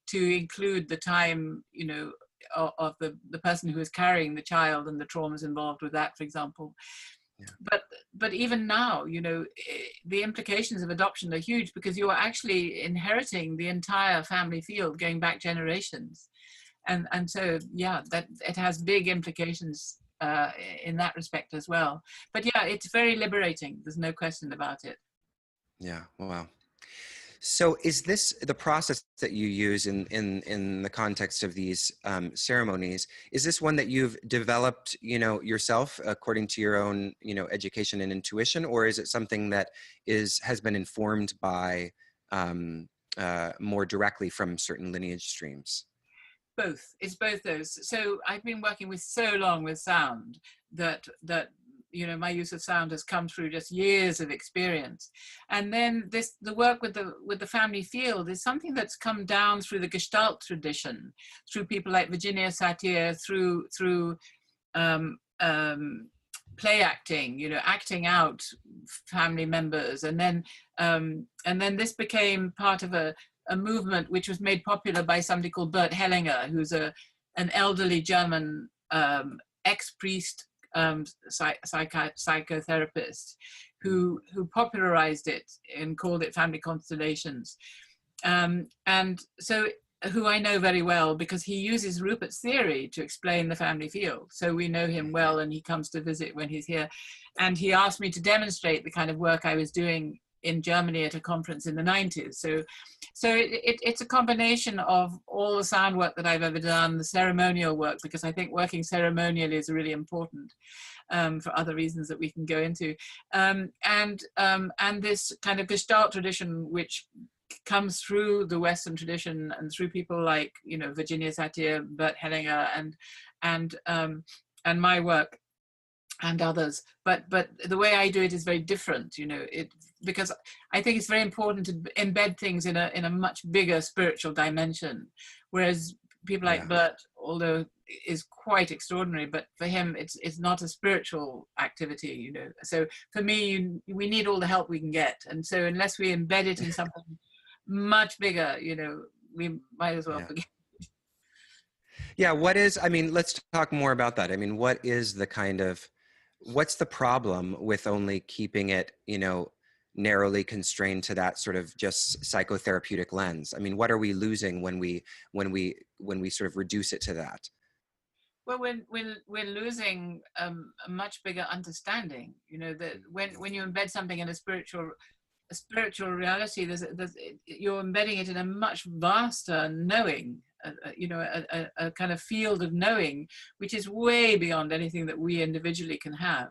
to include the time, you know, of the person who is carrying the child and the traumas involved with that, for example. Yeah. But even now, you know, the implications of adoption are huge, because you are actually inheriting the entire family field going back generations. And so, yeah, that it has big implications in that respect as well. But yeah, it's very liberating. There's no question about it. Yeah. Wow. So is this the process that you use in the context of these ceremonies? Is this one that you've developed, you know, yourself according to your own, you know, education and intuition, or is it something that has been informed by more directly from certain lineage streams? Both. It's both those. So I've been working with so long with sound that you know, my use of sound has come through just years of experience. And then the work with the family field is something that's come down through the Gestalt tradition, through people like Virginia Satir, through play acting, you know, acting out family members. And then this became part of a movement which was made popular by somebody called Bert Hellinger, who's an elderly German ex-priest psychotherapist who popularized it and called it family constellations. And so, who I know very well, because he uses Rupert's theory to explain the family field. So we know him well, and he comes to visit when he's here. And he asked me to demonstrate the kind of work I was doing in Germany at a conference in the 90s. So it's a combination of all the sound work that I've ever done, the ceremonial work, because I think working ceremonially is really important for other reasons that we can go into, and this kind of Gestalt tradition, which comes through the Western tradition and through people like, you know, Virginia Satir, Bert Hellinger, and my work and others. But the way I do it is very different, you know, because I think it's very important to embed things in a much bigger spiritual dimension, whereas people like Bert, although is quite extraordinary, but for him it's not a spiritual activity, you know. So for me, we need all the help we can get, and so unless we embed it in something much bigger, we might as well Yeah. forget. Yeah. I mean, let's talk more about that. I mean, what's the problem with only keeping it, narrowly constrained to that sort of just psychotherapeutic lens? I mean, what are we losing when we sort of reduce it to that? Well, we're losing a much bigger understanding. That when you embed something in a spiritual reality, you're embedding it in a much vaster knowing, a kind of field of knowing, which is way beyond anything that we individually can have.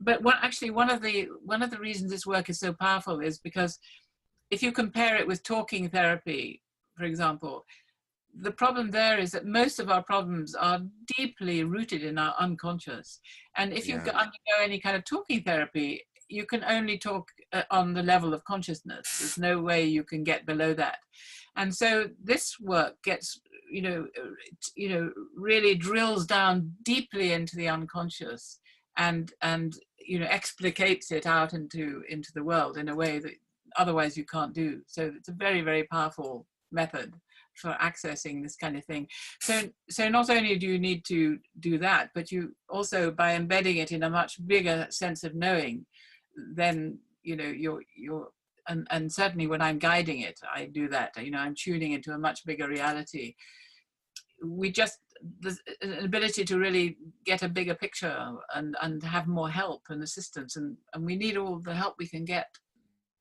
But one of the reasons this work is so powerful is because if you compare it with talking therapy, for example, the problem there is that most of our problems are deeply rooted in our unconscious. And if you Yeah. undergo any kind of talking therapy, you can only talk on the level of consciousness. There's no way you can get below that. And so this work gets, really drills down deeply into the unconscious and explicates it out into the world in a way that otherwise you can't do. So it's a very, very powerful method for accessing this kind of thing. So not only do you need to do that, but you also, by embedding it in a much bigger sense of knowing, then you're and certainly when I'm guiding it, I do that. I'm tuning into a much bigger reality. There's an ability to really get a bigger picture and have more help and assistance, and we need all the help we can get.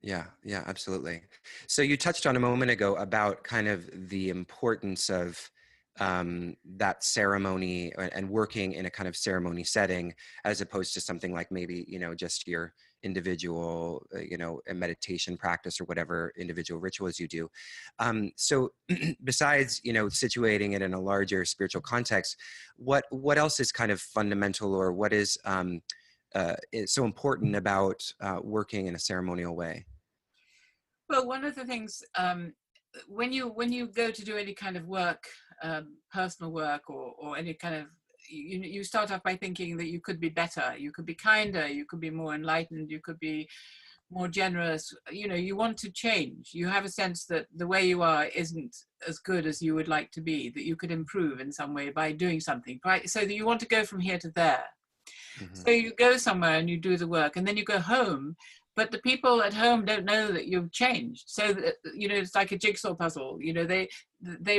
Yeah, yeah, absolutely. So you touched on a moment ago about kind of the importance of that ceremony and working in a kind of ceremony setting, as opposed to something like maybe, just your individual, a meditation practice or whatever individual rituals you do. So besides, situating it in a larger spiritual context, what else is kind of fundamental, or what is so important about working in a ceremonial way? Well, one of the things, when you go to do any kind of work, personal work, or any kind of, you start off by thinking that you could be better, you could be kinder, you could be more enlightened, you could be more generous. You want to change. You have a sense that the way you are isn't as good as you would like to be, that you could improve in some way by doing something, right? So that you want to go from here to there. Mm-hmm. So you go somewhere and you do the work, and then you go home, but the people at home don't know that you've changed. So that, it's like a jigsaw puzzle. They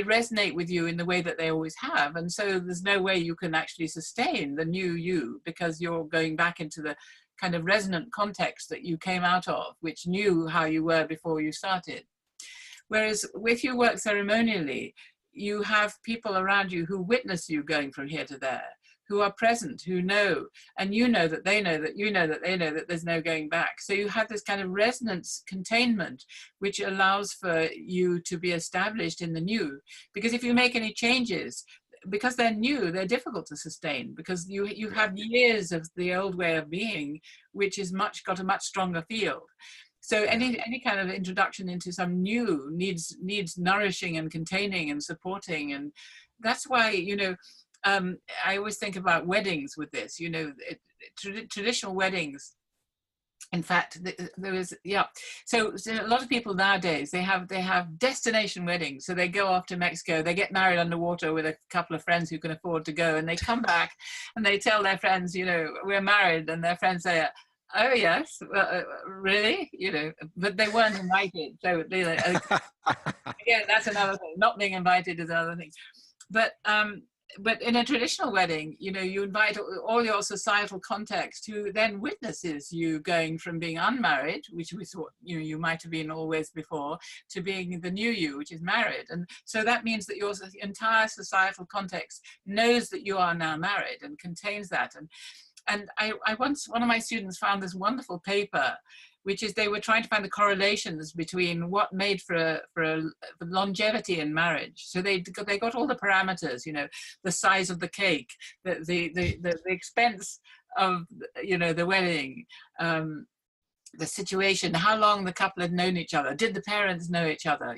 resonate with you in the way that they always have, and so there's no way you can actually sustain the new you, because you're going back into the kind of resonant context that you came out of, which knew how you were before you started. Whereas if you work ceremonially, you have people around you who witness you going from here to there, who are present, who know, and you know that they know that you know that they know that there's no going back. So you have this kind of resonance containment, which allows for you to be established in the new. Because if you make any changes, because they're new, they're difficult to sustain, because you have years of the old way of being, which is got a much stronger field. So any kind of introduction into some new needs nourishing and containing and supporting. And that's why, I always think about weddings with this, traditional weddings. In fact, there was, So a lot of people nowadays, they have destination weddings. So they go off to Mexico, they get married underwater with a couple of friends who can afford to go, and they come back and they tell their friends, we're married, and their friends say, oh yes, well, really, but they weren't invited. So again, that's another thing. Not being invited is another thing. But in a traditional wedding, you invite all your societal context, who then witnesses you going from being unmarried, which we thought you might have been always before, to being the new you, which is married. And so that means that your entire societal context knows that you are now married and contains that. And one of my students found this wonderful paper, which is they were trying to find the correlations between what made for longevity in marriage. So they got all the parameters, the size of the cake, the expense of the wedding, the situation, how long the couple had known each other, did the parents know each other,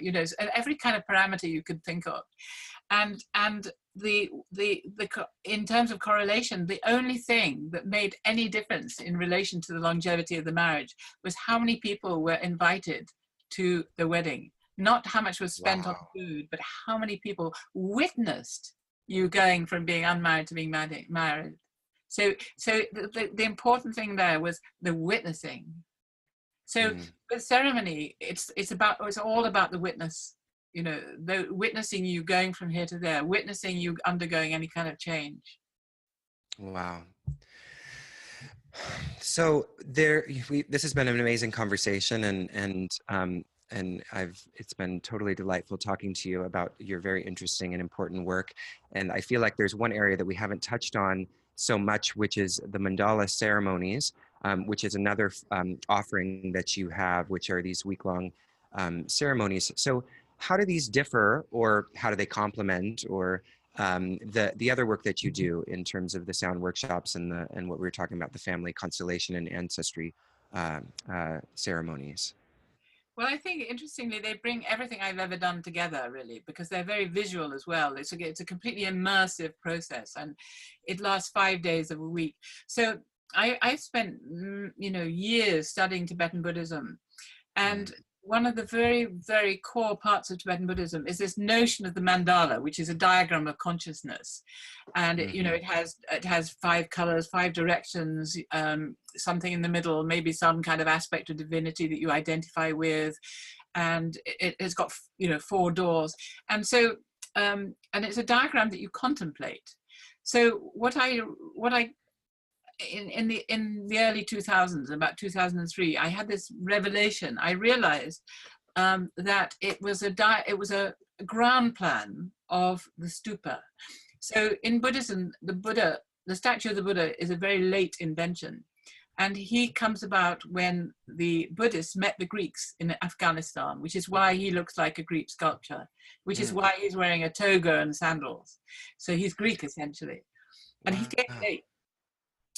every kind of parameter you could think of. And the in terms of correlation, the only thing that made any difference in relation to the longevity of the marriage was how many people were invited to the wedding. Not how much was spent on Wow. food, but how many people witnessed you going from being unmarried to being married. So the important thing there was the witnessing. So with ceremony, it's all about the witness. You know, the witnessing you going from here to there, witnessing you undergoing any kind of change. Wow. So this has been an amazing conversation, and it's been totally delightful talking to you about your very interesting and important work. And I feel like there's one area that we haven't touched on so much, which is the Mandala Ceremonies, which is another offering that you have, which are these week-long ceremonies. So how do these differ, or how do they complement, or the other work that you do in terms of the sound workshops and what we were talking about, the family constellation and ancestry ceremonies? Well, I think interestingly, they bring everything I've ever done together, really, because they're very visual as well. It's a completely immersive process, and it lasts 5 days of a week. So I spent, years studying Tibetan Buddhism, and one of the very, very core parts of Tibetan Buddhism is this notion of the mandala, which is a diagram of consciousness. And it has 5 colors, 5 directions, something in the middle, maybe some kind of aspect of divinity that you identify with. And it's got, 4 doors. And so, and it's a diagram that you contemplate. So what I in the early 2000s, about 2003, I had this revelation. I realized that it was a ground plan of the stupa. So in Buddhism, the statue of the Buddha is a very late invention. And he comes about when the Buddhists met the Greeks in Afghanistan, which is why he looks like a Greek sculpture, which is why he's wearing a toga and sandals. So he's Greek, essentially. And he came late.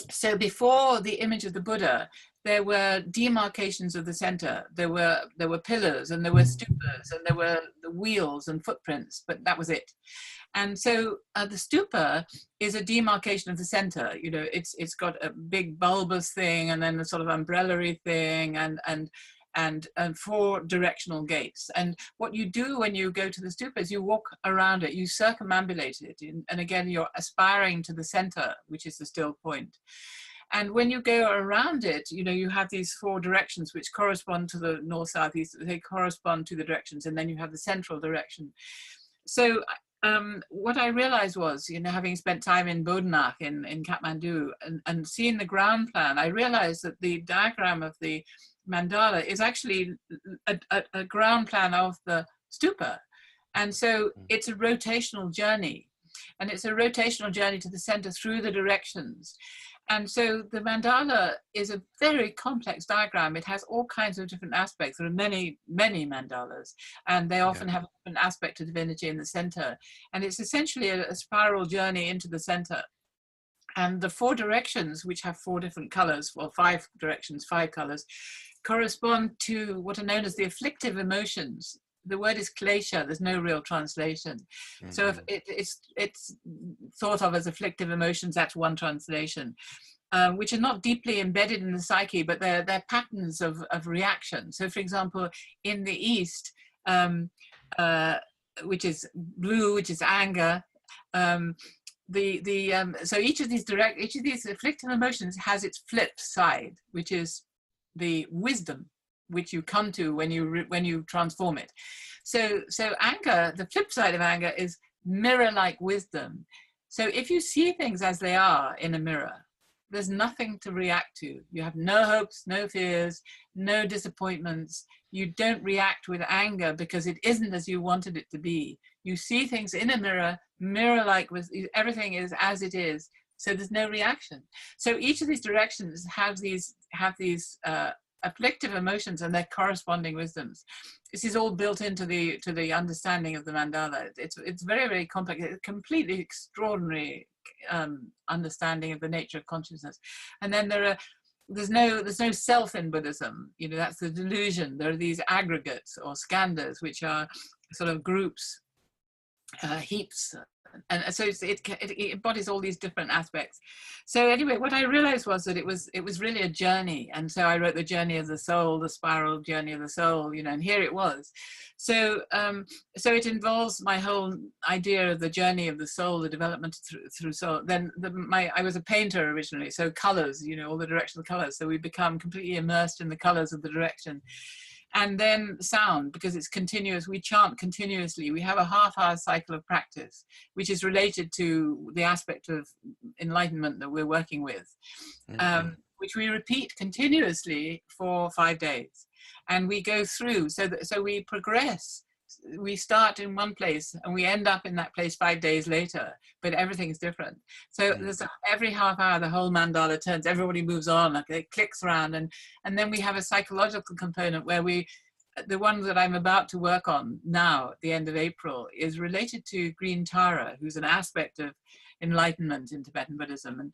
So before the image of the Buddha, there were demarcations of the center. There were pillars, and there were stupas, and there were the wheels and footprints, but that was it. And so the stupa is a demarcation of the center. It's got a big bulbous thing, and then a sort of umbrella-y thing, and 4 directional gates. And what you do when you go to the stupa is you walk around it, you circumambulate it, and again, you're aspiring to the center, which is the still point. And when you go around it, you have these 4 directions which correspond to the north, south, east. They correspond to the directions, and then you have the central direction. So what I realized was, having spent time in Bodhnakh in Kathmandu and seeing the ground plan, I realized that the diagram of the mandala is actually a ground plan of the stupa. And so it's a rotational journey, and it's a rotational journey to the center through the directions. And so the mandala is a very complex diagram. It has all kinds of different aspects. There are many, many mandalas, and they often have a different aspect of divinity in the center. And it's essentially a spiral journey into the center. And the 4 directions, which have 4 different colors, or 5 directions, 5 colors, correspond to what are known as the afflictive emotions. The word is klesha, there's no real translation. So if it's thought of as afflictive emotions, that's one translation, which are not deeply embedded in the psyche, but they're patterns of reaction. So for example, in the East, which is blue, which is anger, so each of these afflictive emotions has its flip side, which is the wisdom, which you come to when you transform it. So anger, the flip side of anger, is mirror-like wisdom. So if you see things as they are in a mirror, there's nothing to react to. You have no hopes, no fears, no disappointments. You don't react with anger because it isn't as you wanted it to be. You see things in a mirror, mirror-like, everything is as it is. So there's no reaction. So each of these directions have these afflictive emotions and their corresponding wisdoms. This is all built into the understanding of the mandala. It's very, very complex. It's a completely extraordinary understanding of the nature of consciousness. And then there's no self in Buddhism. That's the delusion. There are these aggregates or skandhas, which are sort of groups heaps, and so it embodies all these different aspects. So anyway, what I realized was that it was really a journey, and so I wrote the journey of the soul, the spiral journey of the soul, you know, and here it was. So so it involves my whole idea of the journey of the soul, the development through soul. Then I was a painter originally, so colors, you know, all the directional colors, so we become completely immersed in the colors of the direction. And then sound, because it's continuous. We chant continuously. We have a half-hour cycle of practice, which is related to the aspect of enlightenment that we're working with, which we repeat continuously for 5 days. And we go through, so we progress. We start in one place and we end up in that place 5 days later, but everything's different. So there's every half hour, the whole mandala turns, everybody moves on, like it clicks around. And then we have a psychological component where the one that I'm about to work on now at the end of April is related to Green Tara, who's an aspect of enlightenment in Tibetan Buddhism.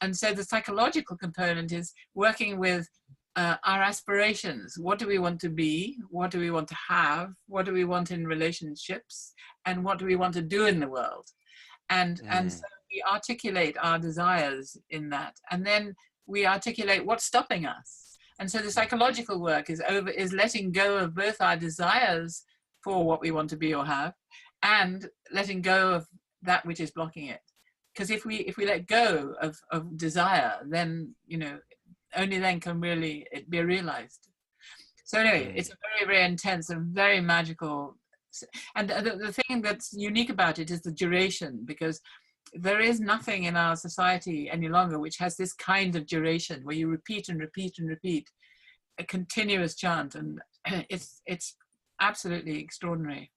And so the psychological component is working with our aspirations. What do we want to be? What do we want to have? What do we want in relationships? And what do we want to do in the world? And so we articulate our desires in that. And then we articulate what's stopping us. And so the psychological work is letting go of both our desires for what we want to be or have, and letting go of that which is blocking it. Because if we let go of desire, then, you know, only then can really it be realized. So anyway, it's a very, very intense and very magical. And the thing that's unique about it is the duration, because there is nothing in our society any longer which has this kind of duration where you repeat and repeat and repeat a continuous chant, and it's absolutely extraordinary.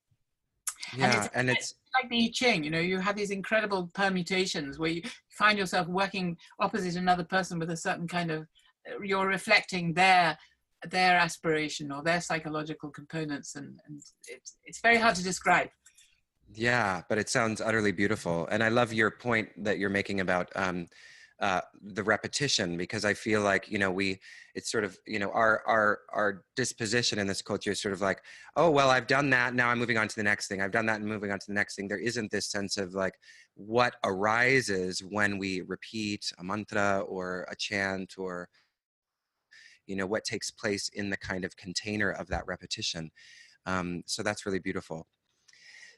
Yeah, and it's like the I Ching, you know, you have these incredible permutations where you find yourself working opposite another person with a certain kind of, you're reflecting their aspiration or their psychological components, and it's very hard to describe. Yeah, but it sounds utterly beautiful. And I love your point that you're making about the repetition, because I feel like, you know, it's sort of, you know, our disposition in this culture is sort of like, oh, well, I've done that, now I'm moving on to the next thing. I've done that and moving on to the next thing. There isn't this sense of like what arises when we repeat a mantra or a chant, or, you know, what takes place in the kind of container of that repetition. So that's really beautiful.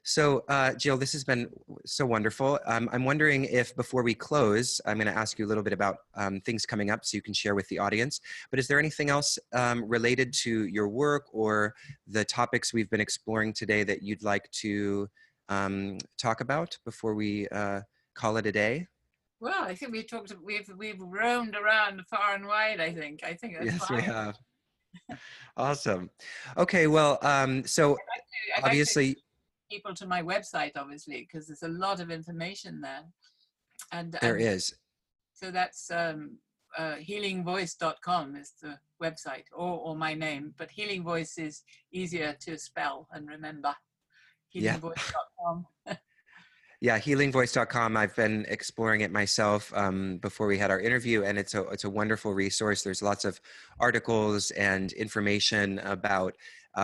So Jill, this has been so wonderful. I'm wondering if before we close, I'm going to ask you a little bit about things coming up so you can share with the audience. But is there anything else related to your work or the topics we've been exploring today that you'd like to talk about before we call it a day? Well, I think we've roamed around far and wide. I think that's yes, fine. we have. Awesome. Okay, well, so I'd obviously. like to people to my website, obviously, because there's a lot of information there. And there is. So that's healingvoice.com is the website, or my name, but Healing Voice is easier to spell and remember. Healingvoice.com. Yeah, healingvoice.com. I've been exploring it myself before we had our interview, and it's a wonderful resource. There's lots of articles and information about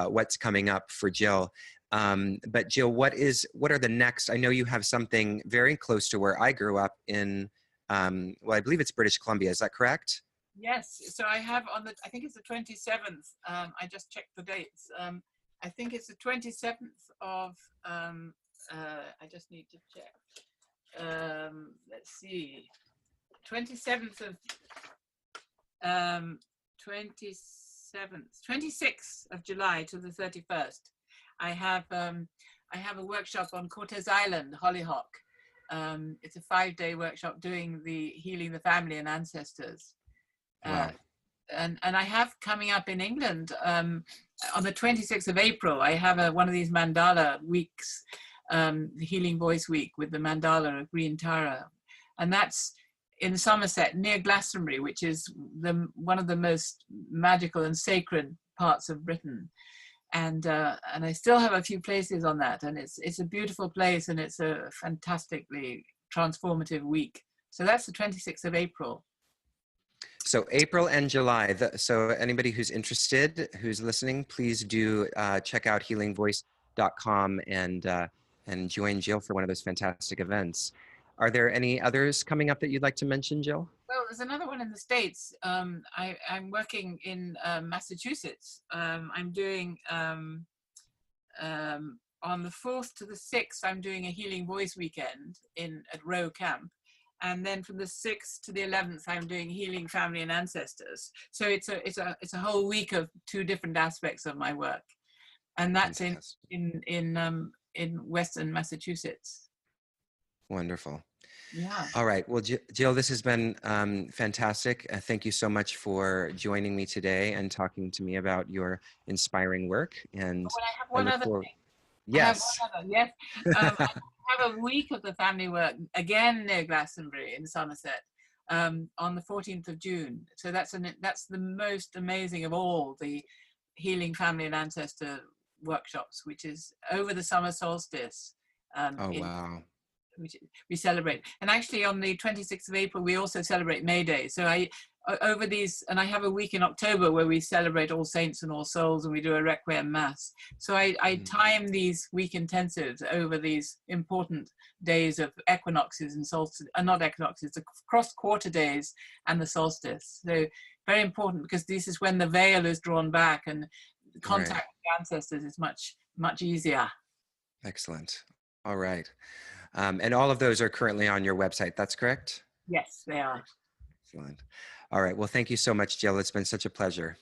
what's coming up for Jill. But Jill, what are the next? I know you have something very close to where I grew up in. Well, I believe it's British Columbia. Is that correct? Yes. So I have I think it's the 27th. I just checked the dates. I think it's the 27th of. I just need to check. Let's see. 27th of 26th of July to the 31st. I have a workshop on Cortes Island, Hollyhock. It's a 5-day workshop doing the healing the family and ancestors. Wow. And I have coming up in England on the 26th of April. I have one of these mandala weeks. The Healing Voice Week with the Mandala of Green Tara, and that's in Somerset near Glastonbury, which is one of the most magical and sacred parts of Britain. And I still have a few places on that, and it's a beautiful place, and it's a fantastically transformative week. So that's the 26th of April. So April and July. So anybody who's interested, who's listening, please do check out healingvoice.com and and join Jill for one of those fantastic events. Are there any others coming up that you'd like to mention, Jill? Well, there's another one in the States. I'm working in Massachusetts. I'm doing on the 4th to the 6th, I'm doing a Healing Voice weekend at Row Camp. And then from the 6th to the 11th, I'm doing Healing Family and Ancestors. So it's a whole week of 2 different aspects of my work, and that's in Western Massachusetts. Wonderful. Yeah. All right. Well, Jill, this has been fantastic. Thank you so much for joining me today and talking to me about your inspiring work. And But I have one other thing. Yes. Yes. I have a week of the family work again near Glastonbury in Somerset on the 14th of June. So that's the most amazing of all the Healing Family and Ancestor workshops, which is over the summer solstice. Oh, wow. Which we celebrate. And actually on the 26th of April, we also celebrate May Day. So I have a week in October where we celebrate All Saints and All Souls, and we do a Requiem Mass. So I time these week intensives over these important days of equinoxes and solstices, not equinoxes, the cross quarter days and the solstice. So very important, because this is when the veil is drawn back and contact with the ancestors is much, much easier. Excellent. All right. And all of those are currently on your website. That's correct? Yes, they are. Excellent. All right. Well, thank you so much, Jill. It's been such a pleasure.